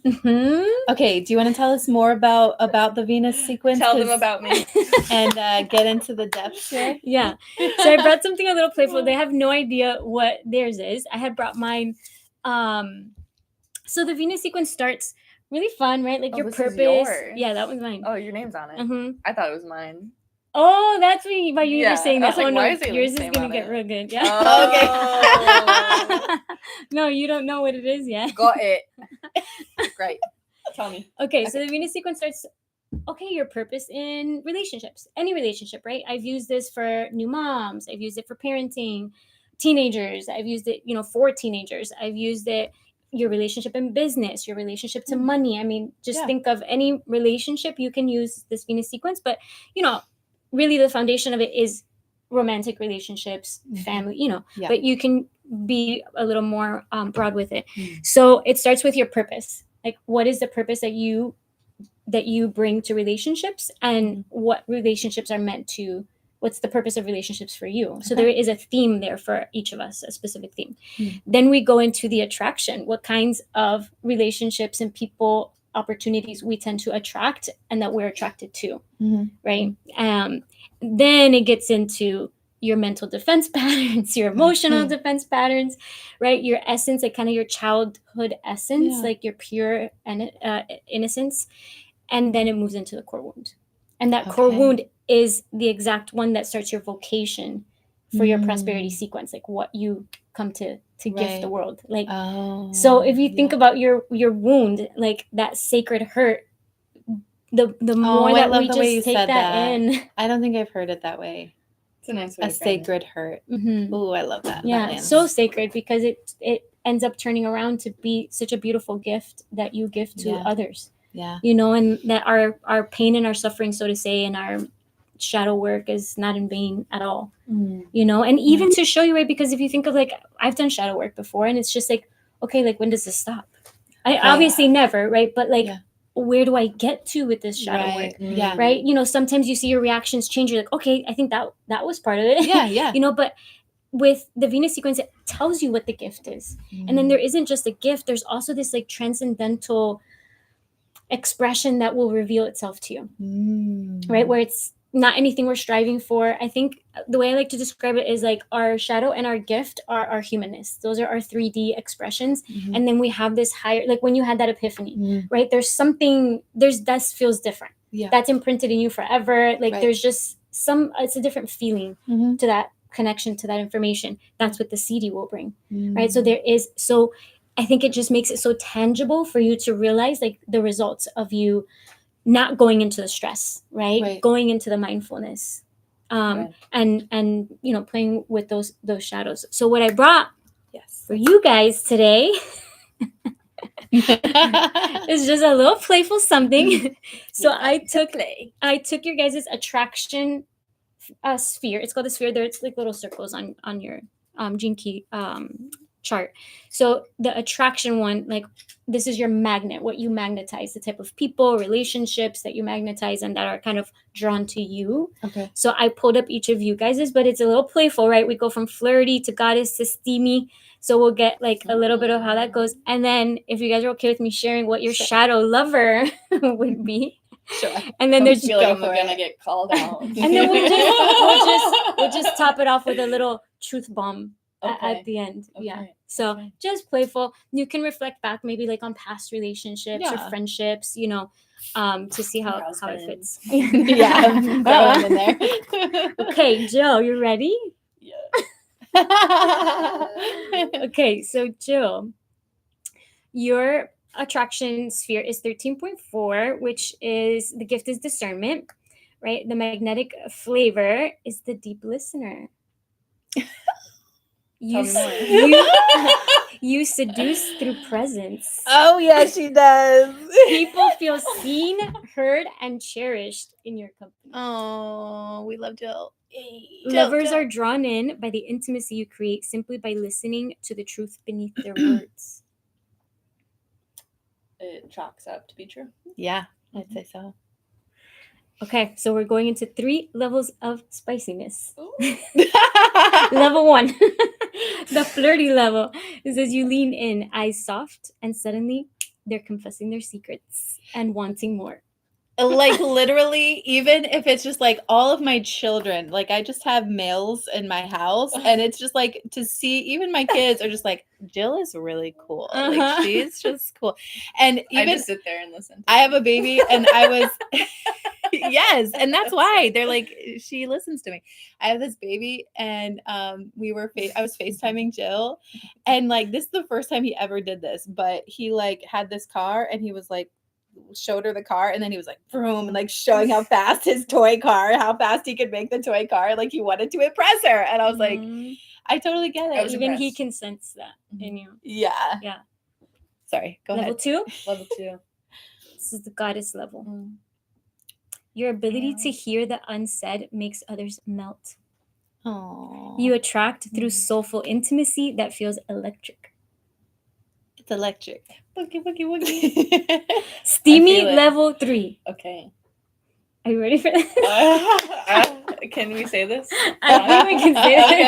Okay. Do you want to tell us more about the Venus sequence? Tell them about me. And get into the depths here. Yeah. So I brought something a little playful. They have no idea what theirs is. I had brought mine. So the Venus sequence starts really fun, right? Like your this is purpose. yours. Yeah, that one's mine. Oh, your name's on it. Mm-hmm. I thought it was mine. Oh, that's why you Yeah, were saying I that. was like, Oh no, why is Aileen's yours is name gonna on get it? real good. Yeah. Oh. No, you don't know what it is yet. Got it. Great. Tell me. Okay, so the Venus sequence starts. Okay, your purpose in relationships, any relationship, right? I've used this for new moms. I've used it for parenting, teenagers. I've used it, for teenagers. I've used it, your relationship in business, your relationship to money. I mean, just Yeah. think of any relationship you can use this Venus sequence. But, really the foundation of it is romantic relationships, family, Yeah. but you can be a little more broad with it. So it starts with your purpose. Like, what is the purpose that you bring to relationships, and what relationships are meant to, what's the purpose of relationships for you? So there is a theme there for each of us, a specific theme. Then we go into the attraction, what kinds of relationships and people, opportunities we tend to attract and that we're attracted to, right? Then it gets into your mental defense patterns, your emotional defense patterns, right? Your essence, like kind of your childhood essence, like your pure innocence. And then it moves into the core wound. And that core wound is the exact one that starts your vocation for your prosperity sequence, like what you come to gift the world. Like, so if you think about your wound, like that sacred hurt, the more that we just take that in. I don't think I've heard it that way. It's a nice way A to frame it. sacred hurt. Mhm. Ooh, I love that. Yeah, That lands. so sacred, because it ends up turning around to be such a beautiful gift that you give to others. Yeah. And that our pain and our suffering, so to say, and our shadow work is not in vain at all. And even to show you, right? Because if you think of, like, I've done shadow work before, and it's just like, okay, like, when does this stop? I obviously never, right? But like, where do I get to with this shadow work? Yeah. Right? Sometimes you see your reactions change. You're like, okay, I think that was part of it. Yeah. But with the Venus sequence, it tells you what the gift is. And then there isn't just a gift. There's also this like transcendental expression that will reveal itself to you, right? Where it's not anything we're striving for. I think the way I like to describe it is like our shadow and our gift are our humanness. Those are our 3D expressions. And then we have this higher, like when you had that epiphany, right? That feels different. Yeah. That's imprinted in you forever. Like, Right. there's just it's a different feeling to that connection, to that information. That's what the CD will bring, right? So I think it just makes it so tangible for you to realize, like, the results of you not going into the stress, right? Going into the mindfulness, and playing with those shadows. So what I brought for you guys today is just a little playful something. So I took your guys' attraction sphere. It's called the sphere. It's like little circles on your gene key chart. So the attraction one, like, this is your magnet, what you magnetize, the type of people, relationships that you magnetize and that are kind of drawn to you. Okay. So I pulled up each of you guys's, but it's a little playful, right? We go from flirty to goddess to steamy. So we'll get like a little bit of how that goes. And then if you guys are okay with me sharing what your shadow lover would be. Sure. And then there's feel like I'm gonna get called out. and then we'll just top it off with a little truth bomb at the end. Okay. Yeah. So just playful. You can reflect back maybe like on past relationships or friendships, to see how it fits. Yeah. Throw them in there. Okay, Jill, you ready? Yeah. Okay, so Jill, your attraction sphere is 13.4, which is the gift is discernment, right? The magnetic flavor is the deep listener. You You seduce through presence. Oh yeah, she does. People feel seen, heard, and cherished in your company. Oh, we love Jill. Yay, Jill, Lovers Jill. are drawn in by the intimacy you create simply by listening to the truth beneath their words. It chalks up to be true. Yeah, I'd say so. Okay, so we're going into 3 levels of spiciness. Ooh. Level 1, the flirty level. It says you lean in, eyes soft, and suddenly they're confessing their secrets and wanting more. Like literally, even if it's just like all of my children, like I just have males in my house, and it's just like to see even my kids are just like, Jill is really cool. Like Uh-huh. she's just cool. And I even just sit there and listen. I have a baby, and I was yes, and that's why they're like she listens to me. I have this baby, and I was FaceTiming Jill, and like this is the first time he ever did this, but he like had this car, and he was like showed her the car, and then he was like vroom, and like showing how fast his toy car, how fast he could make the toy car, like he wanted to impress her, and I was like, Mhm. I totally get I it. was Even he impressed. can sense that in you. Yeah. Yeah. Sorry, go Level ahead. 2, Level 2. this is the goddess level. Mm. Your ability to Yeah. hear the unsaid makes others melt. Oh, You attract through Mm. soulful intimacy that feels electric. it's electric. Boogie, boogie, boogie. Steamy feel it. level 3. Okay. Are you ready for this? Can we say this? I think we can say Okay.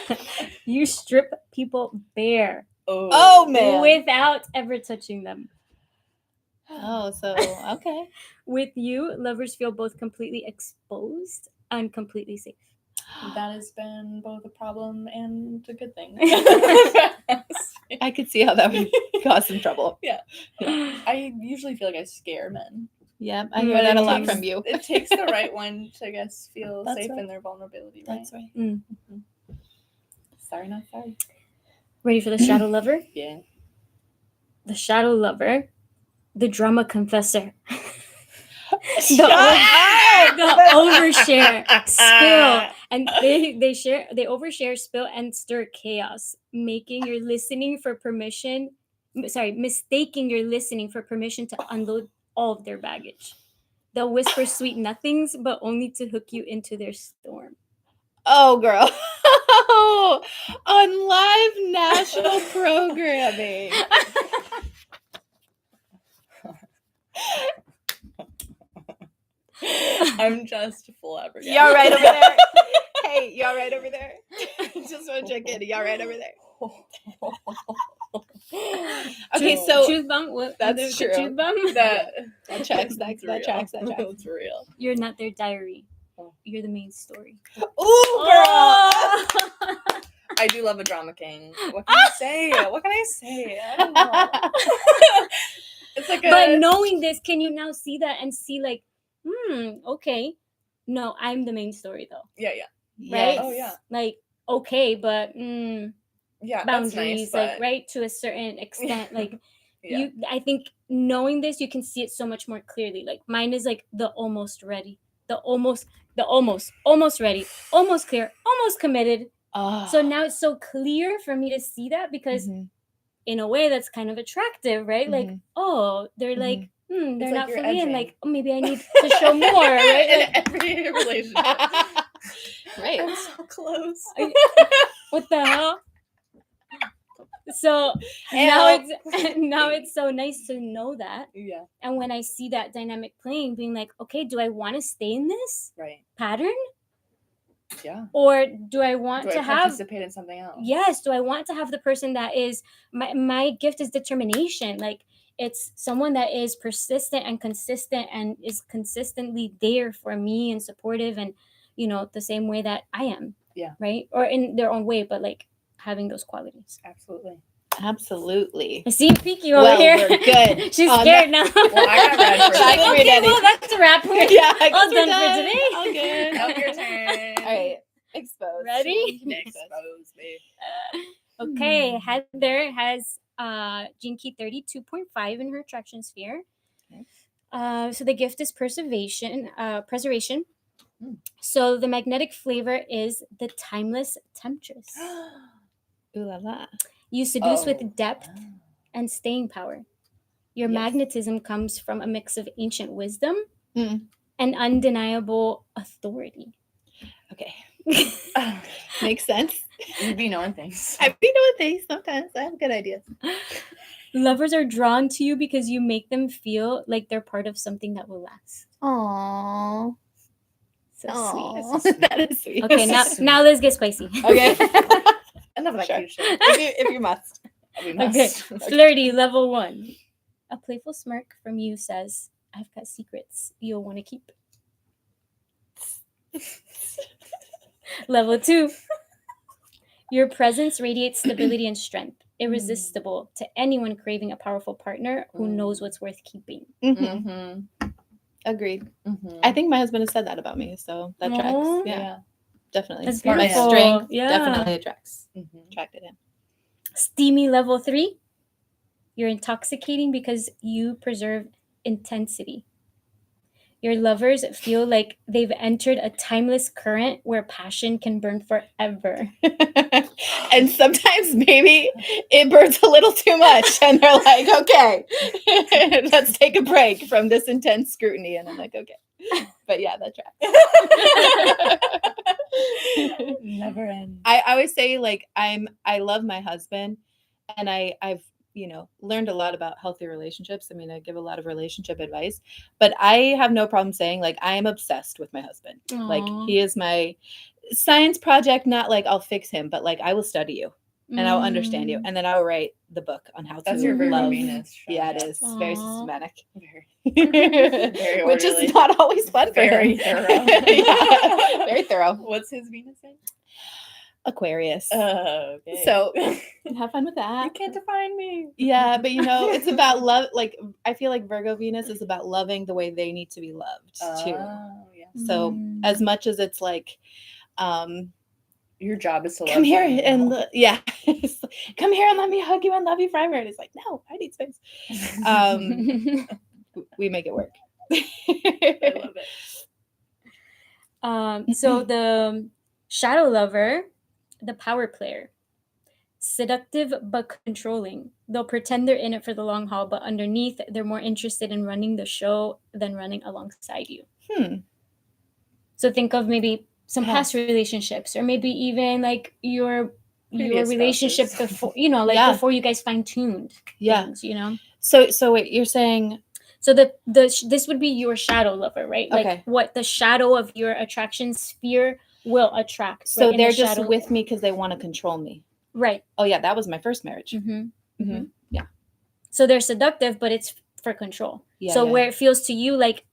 this. You strip people bare Oh man. without ever touching them. Oh, so okay. With you, lovers feel both completely exposed and completely safe. That has been both a problem and a good thing. I could see how that would cause some trouble. I usually feel like I scare men. Yeah, I hear that a lot Nice. from you. It takes the right one to, I guess, feel That's safe right. in their vulnerability, right? That's right. Sorry, not sorry. Ready for the shadow lover? Yeah. The shadow lover, the drama confessor, Shut up! the overshare, spill, and they overshare, spill, and stir chaos, mistaking your listening for permission to unload all of their baggage. They'll whisper sweet nothings, but only to hook you into their storm. Oh, girl. On live national programming. I'm just flabbergasted. Y'all right over there? Hey, y'all right over there? Just want to check in. Y'all right over there? Okay, Truth- so truth bomb. What? That's the true. Truth bomb. That tracks, that that's tracks, real. that tracks. That's real. You're not their diary. You're the main story. Ooh, girl. Oh! I do love a drama king. What can I say? What can I say? I don't know. It's like But knowing this, can you now see that and see like, okay, no, I'm the main story though, yeah. right? Yes. Oh, yeah. Like, okay, but Yeah, boundaries, that's nice, like but right to a certain extent, like yeah. I think knowing this, you can see it so much more clearly. Like mine is like the almost ready, the almost ready, almost clear, almost committed. Oh. So now it's so clear for me to see that because Mhm. in a way that's kind of attractive, right? Like, Mhm. oh, they're like, they're It's like not you're fully in. edging. Like, oh, maybe I need to show more, right? In Like, every relationship. Right. I'm so close. what the hell? So now it's so nice to know that. Yeah, And when I see that dynamic playing, being like, okay, do I want to stay in this right. pattern? Yeah. Or do I want Do I to have participate in something else? yes, do I want to have the person that is my gift is determination. Like it's someone that is persistent and consistent and is consistently there for me and supportive and the same way that I am. Yeah. Right? Or in their own way, but like having those qualities. Absolutely. Absolutely. I see Peaky over Well, here. we're good She's on scared now. Well, I got read for She's like, today. okay, Ready. well, that's a wrap. Yeah, I All guess we're done for today. All good. Now your turn. All right. Exposed. Ready? Expose me. Okay, Heather has gene key 32.5 in her attraction sphere. Okay. So the gift is preservation. Mm. So the magnetic flavor is the timeless temptress. Ooh la la. You seduce Oh. with depth and staying power. Your Yes. magnetism comes from a mix of ancient wisdom Mm. and undeniable authority. Okay. Makes sense. You be knowing things. I be knowing things sometimes. I have good ideas. Lovers are drawn to you because you make them feel like they're part of something that will last. Aww. So Aww. sweet. That is sweet. Okay, That's now let's get spicy. Okay. Enough of that Sure. cute shit. if you must. We Okay, must. flirty level 1. A playful smirk from you says, "I've got secrets you'll want to keep." Level 2. Your presence radiates stability and strength, irresistible to anyone craving a powerful partner who knows what's worth keeping. Mm-hmm. Mm-hmm. Agreed. Mm-hmm. I think my husband has said that about me, so that tracks. Aw. Yeah, definitely. That's My beautiful. strength Yeah. definitely attracted him. Steamy level 3. You're intoxicating because you preserve intensity. Your lovers feel like they've entered a timeless current where passion can burn forever. And sometimes maybe it burns a little too much, and they're like, "Okay, let's take a break from this intense scrutiny." And I'm like, "Okay," but yeah, that tracks. Never end. I always say like I love my husband, and I've learned a lot about healthy relationships. I mean, I give a lot of relationship advice, but I have no problem saying like I am obsessed with my husband. Like Aw. he is my science project, not like I'll fix him, but like I will study you and I'll understand you, and then I'll write the book on how That's to your Virgo love. Venus. Yeah, it is very Aw. systematic, Very which orderly. is not always fun for Very him. thorough. Yeah, very thorough. What's his Venus sign? Aquarius. Okay. So have fun with you that. can't define me. Yeah, but it's about love. Like I feel like Virgo Venus is about loving the way they need to be loved too. Oh, yeah. So Mm. as much as it's like, Your job is to love come here them. and come here and let me hug you and love you forever. And it's like, no, I need space. We make it work. I love it. So the shadow lover, the power player, seductive but controlling. They'll pretend they're in it for the long haul, but underneath, they're more interested in running the show than running alongside you. So think of maybe some past relationships, or maybe even like your Previous relationship spouses. before, like Yeah. before you guys fine tuned Yeah. things, So wait, you're saying So this would be your shadow lover, right? Like Okay. what the shadow of your attraction sphere will attract. so right? In they're the just shadow- with me because they want to control me. right. Oh yeah, that was my first marriage. Mm-hmm. Yeah. So they're seductive, but it's for control. Yeah, So yeah. where it feels to you like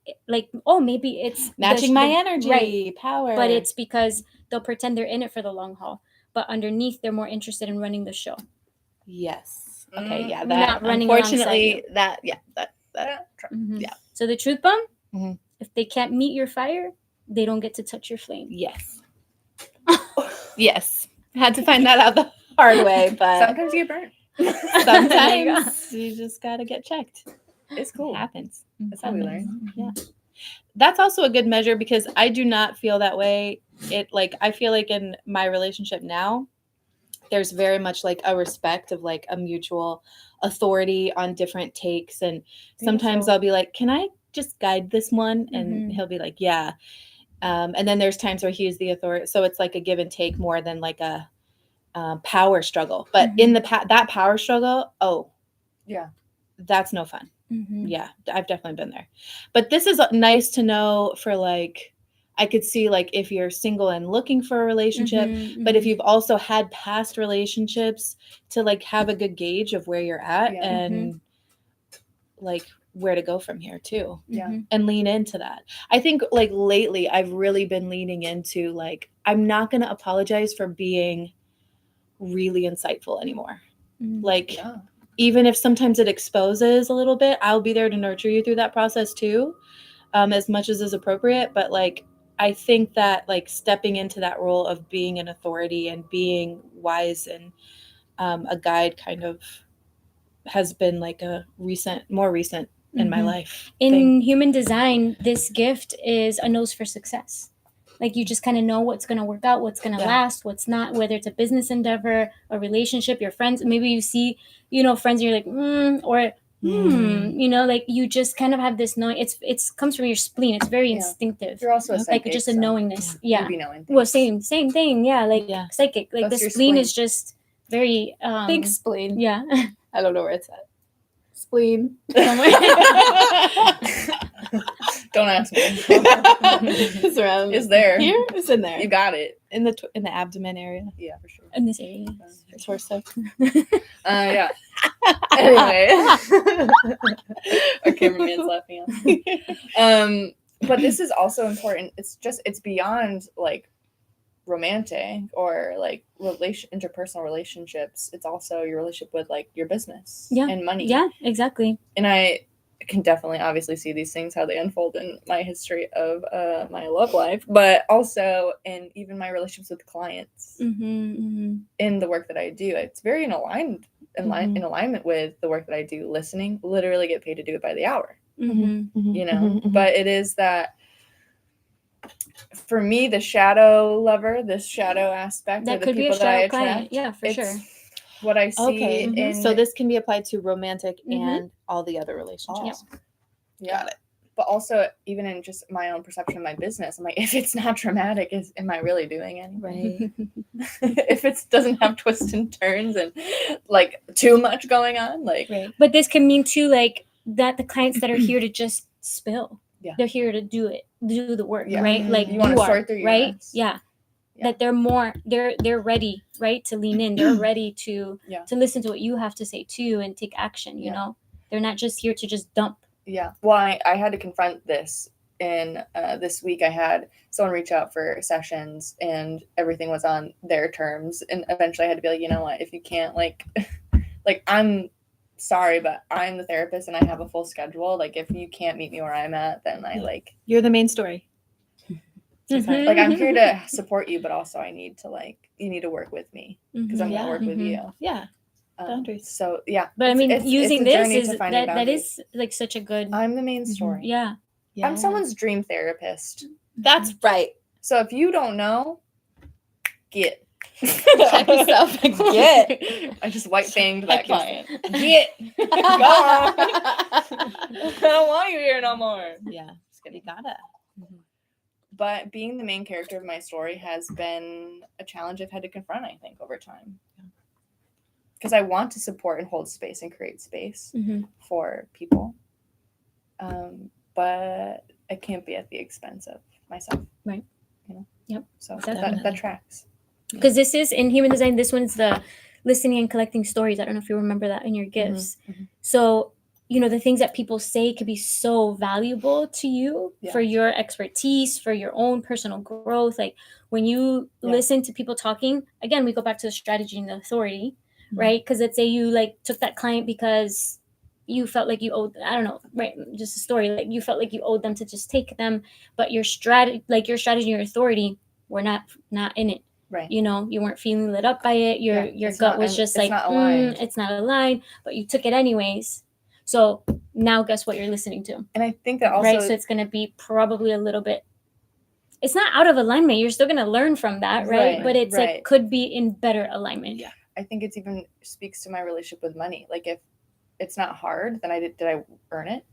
oh, maybe it's Matching my energy, right? power. But it's because they'll pretend they're in it for the long haul, but underneath they're more interested in running the show. yes. Okay, yeah. Not That running unfortunately that Mhm. Yeah. So the truth bomb, Mhm. if they can't meet your fire, they don't get to touch your flame. yes. Yes. Had to find that out the hard way, but Sometimes you get burnt. sometimes you just gotta get checked. It's It cool. happens. That's how we learn. Yeah. That's also a good measure because I do not feel that way. I feel like in my relationship now, there's very much like a respect of like a mutual authority on different takes. And sometimes Beautiful. I'll be like, can I just guide this one? And Mhm. he'll be like, yeah. And then there's times where he's the authority. So it's like a give and take more than like a power struggle. But in that power struggle, Yeah. that's no fun. Mhm. Yeah, I've definitely been there. But this is nice to know for like, I could see like if you're single and looking for a relationship, Mhm, but if mhm. you've also had past relationships to like have a good gauge of where you're at Yeah. and like where to go from here too, Yeah. Mhm. and lean into that. I think like lately I've really been leaning into like, I'm not going to apologize for being really insightful anymore. Mhm. Like, Yeah. even if sometimes it exposes a little bit, I'll be there to nurture you through that process too, as much as is appropriate. But like, I think that like stepping into that role of being an authority and being wise and a guide kind of has been like more recent in my Mhm. life In thing. human design, this gift is a nose for success. Like you just kind of know what's going to work out, what's going to Yeah. last, what's not, whether it's a business endeavor, a relationship, your friends. Maybe you see, friends and you're like, or you know, like you just kind of have this knowing. It's comes from your spleen. It's very Yeah. instinctive. You're also a Like psychic, just a so knowingness. you'd Yeah. be knowing Well, things. same thing. Yeah. Like Yeah. psychic. Like That's the your spleen spleen. is just very Think spleen. yeah. I don't know where it's at. Spleen. Somewhere. Don't ask me. It's around It's there. here. It's in there. You got it. in the abdomen area. Yeah, for sure. In this area. Torso. Yeah. Anyway, our cameraman's laughing at me. But this is also important. It's beyond like romantic or like interpersonal relationships. It's also your relationship with like your business and money. Yeah, exactly. And I can definitely obviously see these things, how they unfold in my history of my love life, but also in even my relationships with clients in the work that I do. It's very in alignment with the work that I do. Listening, literally get paid to do it by the hour, you know, but it is that for me, the shadow lover, this shadow aspect That of the could be a people that I shadow attract. client. Yeah, for sure. What I see Okay. in So this can be applied to romantic and all the other relationships. Yeah. Got it. But also, even in just my own perception of my business, I'm like, if it's not dramatic, am I really doing anything? Right. If it doesn't have twists and turns and like too much going on, like Right. But this can mean too, like that the clients that are here to just spill. Yeah. They're here to do the work, Yeah. right? Like You wanna sort through your right? mess. Yeah. Yeah. That they're ready, right, to lean in. They're ready to listen to what you have to say too and take action, you know? They're not just here to just dump. Yeah. Well, I had to confront this in this week. I had someone reach out for sessions and everything was on their terms. And eventually I had to be like, you know what, if you can't like I'm sorry, but I'm the therapist and I have a full schedule. Like if you can't meet me where I'm at, then I like, You're the main story. like I'm here to support you, but also I need to you need to work with me because I'm going to work with you. Yeah. Boundaries. So yeah. But I mean, using a this journey is to finding that boundaries. is like such a good I'm the main story. yeah. I'm someone's dream therapist. That's right. So if you don't know, get. Check yourself and get. I just white banged that client. Get. Go on. I don't want you here no more. Yeah. You gotta. But being the main character of my story has been a challenge I've had to confront, I think, over time. Because I want to support and hold space and create space for people. But it can't be at the expense of myself. Right. You know? Yep. So Definitely. that tracks. Because this is in human design, this one's the listening and collecting stories. I don't know if you remember that in your gifts. So, you know, the things that people say could be so valuable to you for your expertise, for your own personal growth. Like when you listen to people talking, again, we go back to the strategy and the authority, right? Because let's say you like took that client because you felt like you owed, I don't know, right? Just a story. Like you felt like you owed them to just take them, but your strategy and your authority were not in it. Right. You know, you weren't feeling lit up by it. Your gut was just like, it's not aligned, but you took it anyways. So now guess what you're listening to? And I think that also... Right, so it's going to be probably a little bit... It's not out of alignment. You're still going to learn from that, right? But it's like could be in better alignment. Yeah. I think it's even speaks to my relationship with money. Like if it's not hard, then did I earn it?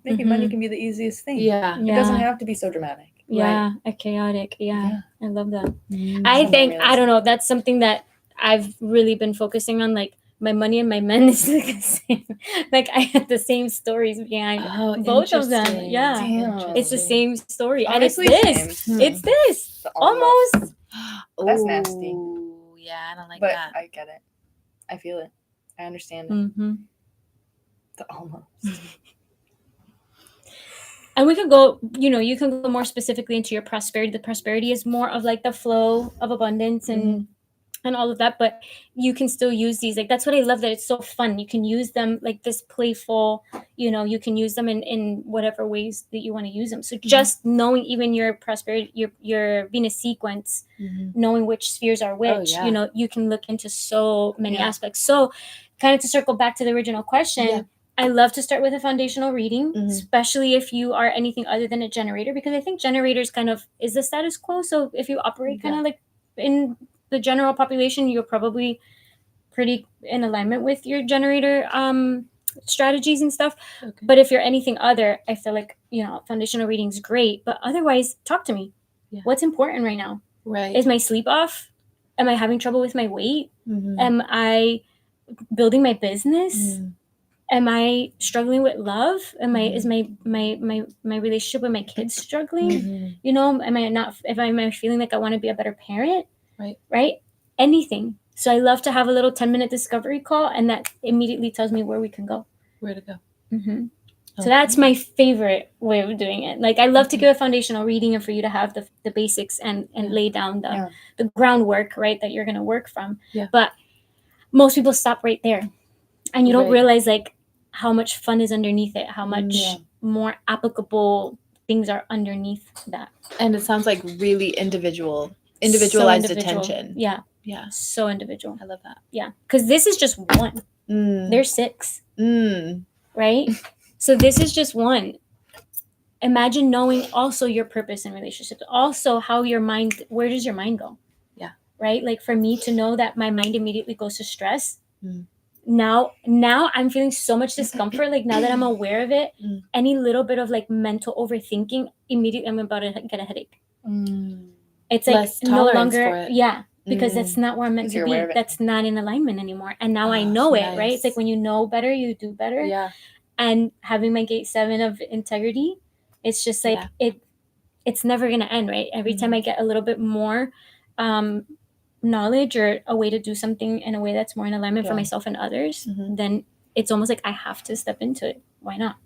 Making money can be the easiest thing. Yeah. It doesn't have to be so dramatic. Yeah, a chaotic. Yeah, I love that. I think, I don't know, that's something that I've really been focusing on. Like my money and my men is like the same. Like I had the same stories behind both of them. Yeah. Damn. It's the same story. Honestly, and it's this. It's this. Almost. That's nasty. Yeah, I don't like but that. I get it. I feel it. I understand it. The almost. And we can go, you can go more specifically into your prosperity. The prosperity is more of like the flow of abundance and all of that, but you can still use these. Like, that's what I love, that it's so fun. You can use them like this playful, you can use them in whatever ways that you want to use them. So just knowing even your prosperity, your Venus sequence, knowing which spheres are which, you can look into so many aspects. So kind of to circle back to the original question, I love to start with a foundational reading, Mhm. especially if you are anything other than a generator, because I think generators kind of is the status quo. So if you operate kind of like in the general population, you're probably pretty in alignment with your generator strategies and stuff. Okay. But if you're anything other, I feel like, foundational reading is great. But otherwise, talk to me. Yeah. What's important right now? Right. Is my sleep off? Am I having trouble with my weight? Mhm. Am I building my business? Mhm. Am I struggling with love? Is Mhm. my relationship with my kids struggling? Mhm. Am I feeling like I want to be a better parent? Right. Anything. So I love to have a little 10-minute discovery call, and that immediately tells me where we can go. Where to go? Mm-hmm. So Okay. that's my favorite way of doing it. Like, I love to Okay. give a foundational reading and for you to have the basics and Yeah. lay down Yeah. the groundwork, right, that you're going to work from. Yeah. But most people stop right there, and you don't Right. realize like how much fun is underneath it, how much Yeah. more applicable things are underneath that. And it sounds like really individualized So individual. attention. Yeah. Yeah. So individual. I love that. Yeah. Because this is just one. Mm. There's 6. Mm. Right? So this is just one. Imagine knowing also your purpose in relationships. Also where does your mind go? Yeah. Right? Like, for me to know that my mind immediately goes to stress. Mm. Now I'm feeling so much discomfort. Like, now that I'm aware of it, Mm. any little bit of like mental overthinking, immediately I'm about to get a headache. It's like Less no tolerance longer, for it. yeah, because Mm. that's not where I'm meant Because to you're be. aware of it. That's not in alignment anymore. And now I Oh, know it, right? It's nice. like when you know better, you do better. Yeah. And having my gate 7 of integrity, it's just like it's never gonna end, right? Every time I get a little bit more knowledge or a way to do something in a way that's more in alignment for Yeah. myself and others, Mhm. then it's almost like I have to step into it. Why not?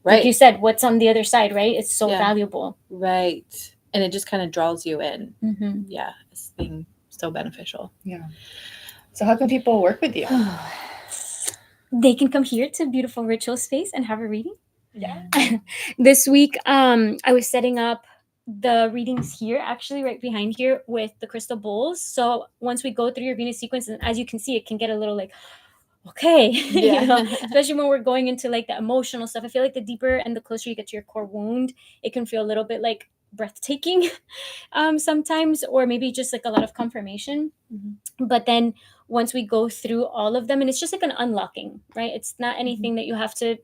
Right. Like you said, what's on the other side, right? It's so Yeah. valuable. Right. And it just kind of draws you in. Mm-hmm. Yeah. It's being so beneficial. Yeah. So how can people work with you? They can come here to Beautiful Ritual Space and have a reading. Yeah. This week, I was setting up the readings here, actually right behind here with the crystal bowls. So once we go through your Venus sequence, and as you can see, it can get a little like, okay, Yeah. especially when we're going into like the emotional stuff. I feel like the deeper and the closer you get to your core wound, it can feel a little bit like breathtaking sometimes, or maybe just like a lot of confirmation. Mhm. But then once we go through all of them, and it's just like an unlocking, right? It's not anything that you have to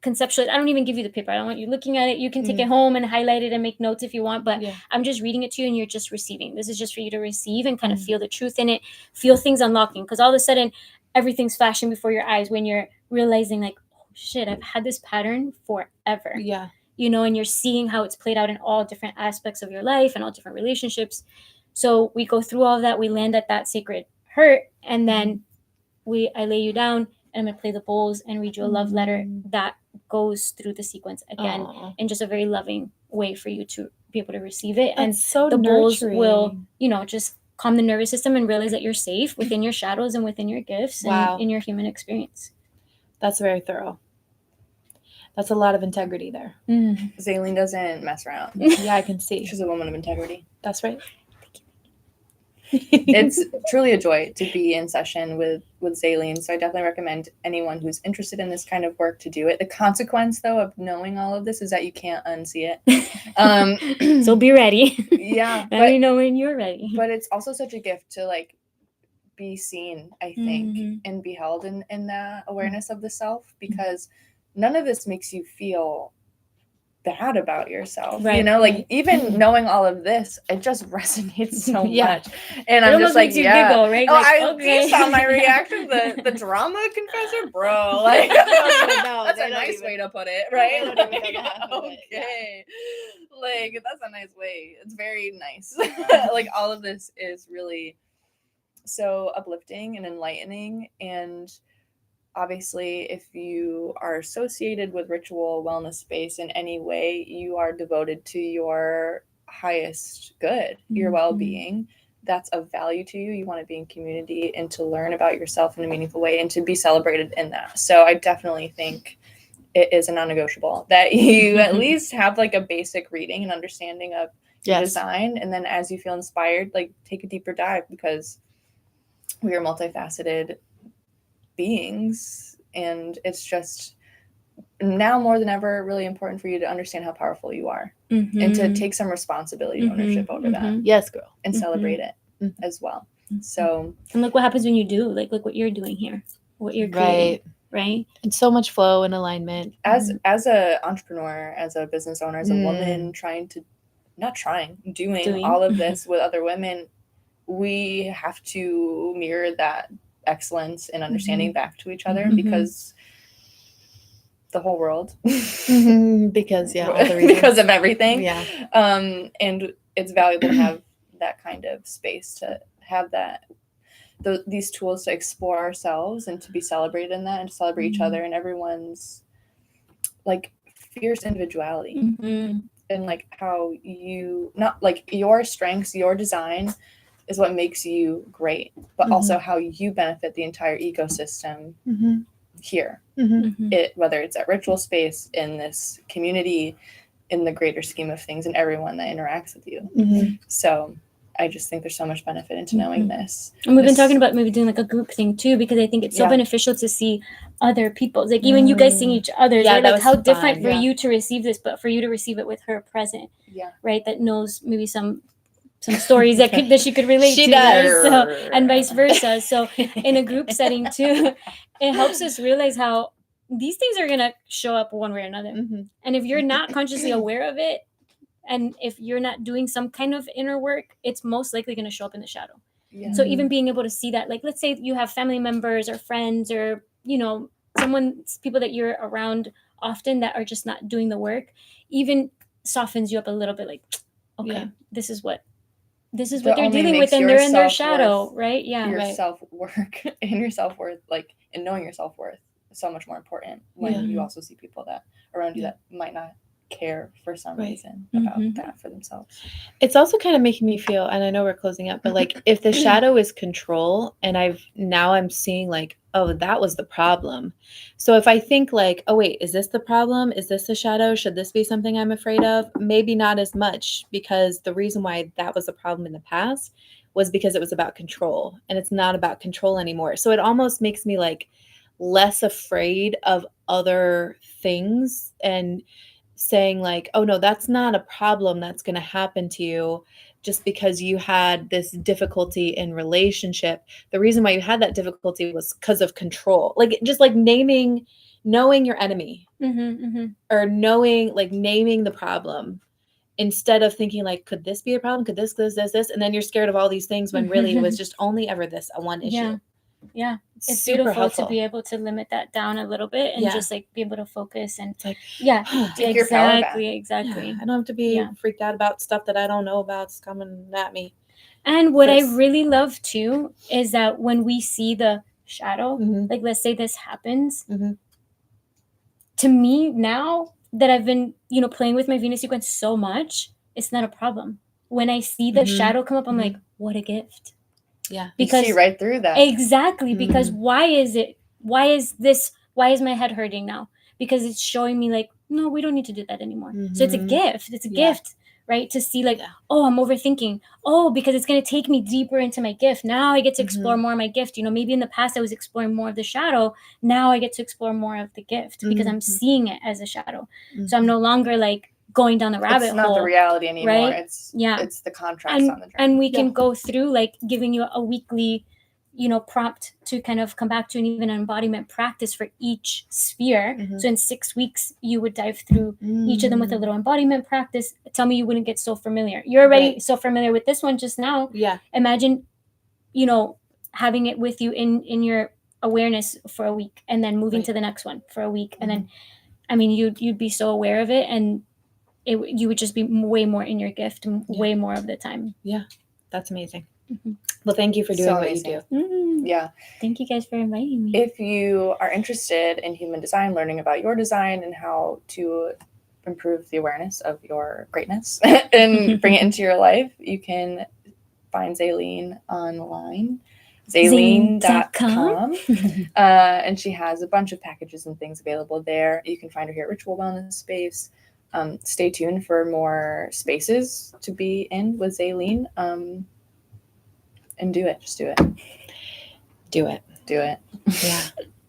conceptualize. I don't even give you the paper. I don't want you looking at it. You can take it home and highlight it and make notes if you want, but Yeah. I'm just reading it to you and you're just receiving. This is just for you to receive and kind of Mm. feel the truth in it, feel things unlocking, because all of a sudden everything's flashing before your eyes when you're realizing like, oh shit, I've had this pattern forever. Yeah. And you're seeing how it's played out in all different aspects of your life and all different relationships. So we go through all of that. We land at that sacred hurt, and then I lay you down, and I'm gonna play the bowls and read you a love letter that goes through the sequence again Aw. in just a very loving way for you to be able to receive it. That's And so the bowls nurturing. will, just calm the nervous system and realize that you're safe within your shadows and within your gifts Wow. and in your human experience. That's very thorough. That's a lot of integrity there. Zaylene doesn't mess around. Yeah, I can see. She's a woman of integrity. That's right. It's truly a joy to be in session with Zaylene. So I definitely recommend anyone who's interested in this kind of work to do it. The consequence, though, of knowing all of this is that you can't unsee it. So be ready. Yeah, Let me know when you're ready. but it's also such a gift to like be seen, I think, and be held in that awareness of the self, because none of this makes you feel bad about yourself, Right, like even knowing all of this, it just resonates so Yeah. much, and It I'm almost just like, makes you yeah, giggle, right? oh, Like, okay. You saw my reaction, the drama confessor, bro, like No, that's they a don't nice even- way to put it, right? they don't even know the half of it, yeah. Okay, like that's a nice way. It's very nice. Like all of this is really so uplifting and enlightening, and obviously, if you are associated with Ritual Wellness Space in any way, you are devoted to your highest good, your well-being. That's of value to you. You want to be in community and to learn about yourself in a meaningful way and to be celebrated in that. So I definitely think it is a non-negotiable that you at least have like a basic reading and understanding of design. And then as you feel inspired, like take a deeper dive, because we are multifaceted beings, and it's just now more than ever, really important for you to understand how powerful you are Mhm. and to take some responsibility and ownership over that Mhm. Yes, girl. and Mhm. celebrate it Mhm. as well. Mhm. So And look what happens when you do. Like, look what you're doing here. What you're creating. Right. And so much flow and alignment. as a entrepreneur, as a business owner, as a woman doing all of this with other women, we have to mirror that excellence and understanding back to each other Mhm. because the whole world Because all the reasons. because of everything. Yeah. And it's valuable to have that kind of space, to have that these tools to explore ourselves and to be celebrated in that, and to celebrate each other and everyone's like fierce individuality. Mhm. And like how you, not like your strengths, your design is what makes you great, but also how you benefit the entire ecosystem here. Mhm. Whether it's at Ritual Space, in this community, in the greater scheme of things, and everyone that interacts with you. So I just think there's so much benefit into knowing this. And we've been talking about maybe doing like a group thing too, because I think it's so beneficial to see other people's, like even you guys seeing each other's, Yeah, right? that Like was how fun. different for Yeah. you to receive this, but for you to receive it with her present, Yeah. right? That knows maybe some stories that she could relate She to, does. right? So, and vice versa. So in a group setting too, it helps us realize how these things are gonna show up one way or another. And if you're not consciously aware of it, and if you're not doing some kind of inner work, it's most likely going to show up in the shadow. Yeah. So even being able to see that, like, let's say you have family members or friends or, people that you're around often that are just not doing the work, even softens you up a little bit. Like, okay, this is what That they're only dealing makes with, and your they're in their self-worth- shadow, right? Yeah. your Right. self-work and your self-worth, like, and knowing your self-worth is so much more important when you also see people that around you that might not care for some reason about that for themselves. It's also kind of making me feel, and I know we're closing up, but like if the shadow is control, and I'm seeing like, oh, that was the problem. So if I think like, oh wait, is this the problem? Is this the shadow? Should this be something I'm afraid of? Maybe not as much, because the reason why that was a problem in the past was because it was about control, and it's not about control anymore. So it almost makes me like less afraid of other things, and saying like, oh no, that's not a problem that's going to happen to you just because you had this difficulty in relationship. The reason why you had that difficulty was because of control. Like just like knowing your enemy, or naming the problem, instead of thinking like, could this be a problem? Could this, and then you're scared of all these things when really it was just only ever this one issue. Yeah. It's super beautiful helpful to be able to limit that down a little bit and just like be able to focus and it's like, take your power back. Exactly. I don't have to be freaked out about stuff that I don't know about. It's coming at me. And what I really love too is that when we see the shadow, like let's say this happens, to me now that I've been, playing with my Venus sequence so much, it's not a problem. When I see the shadow come up, I'm like, what a gift. Yeah. Because you see right through that. Exactly. Because why is my head hurting now? Because it's showing me like, no, we don't need to do that anymore. So it's a gift. It's a gift, right? To see like, oh, I'm overthinking. Oh, because it's going to take me deeper into my gift. Now I get to explore more of my gift. Maybe in the past I was exploring more of the shadow. Now I get to explore more of the gift because I'm seeing it as a shadow. So I'm no longer like going down the rabbit hole. It's not the reality anymore. Right? It's the contrast on the journey. And we can go through like giving you a weekly, prompt to kind of come back to, and even an embodiment practice for each sphere. So in 6 weeks, you would dive through each of them with a little embodiment practice. Tell me you wouldn't get so familiar. You're already so familiar with this one just now. Yeah. Imagine, having it with you in your awareness for a week, and then moving to the next one for a week. And then, I mean, you'd be so aware of it, and you would just be way more in your gift way more of the time. Yeah, that's amazing. Well, thank you for doing what you do. Yeah. Thank you guys for inviting me. If you are interested in human design, learning about your design and how to improve the awareness of your greatness and bring it into your life, you find Zaylene online. Zaylene.com. And she has a bunch of packages and things available there. You can find her here at Ritual Wellness Space. Stay tuned for more spaces to be in with Zaylene. And do it. Just do it. Do it. Do it. Yeah.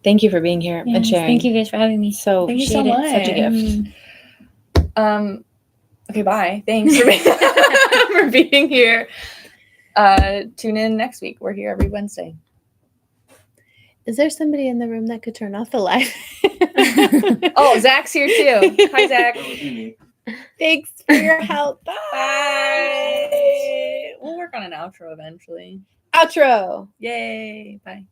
Thank you for being here and Yes, sharing. thank you guys for having me. So Thank you so appreciate much. it. Such a gift. Okay, bye. Thanks for for being here. Tune in next week. We're here every Wednesday. Is there somebody in the room that could turn off the light? Oh, Zach's here too. Hi, Zach. That would be me. Thanks for your help. Bye. Bye. We'll work on an outro eventually. Outro. Yay. Bye.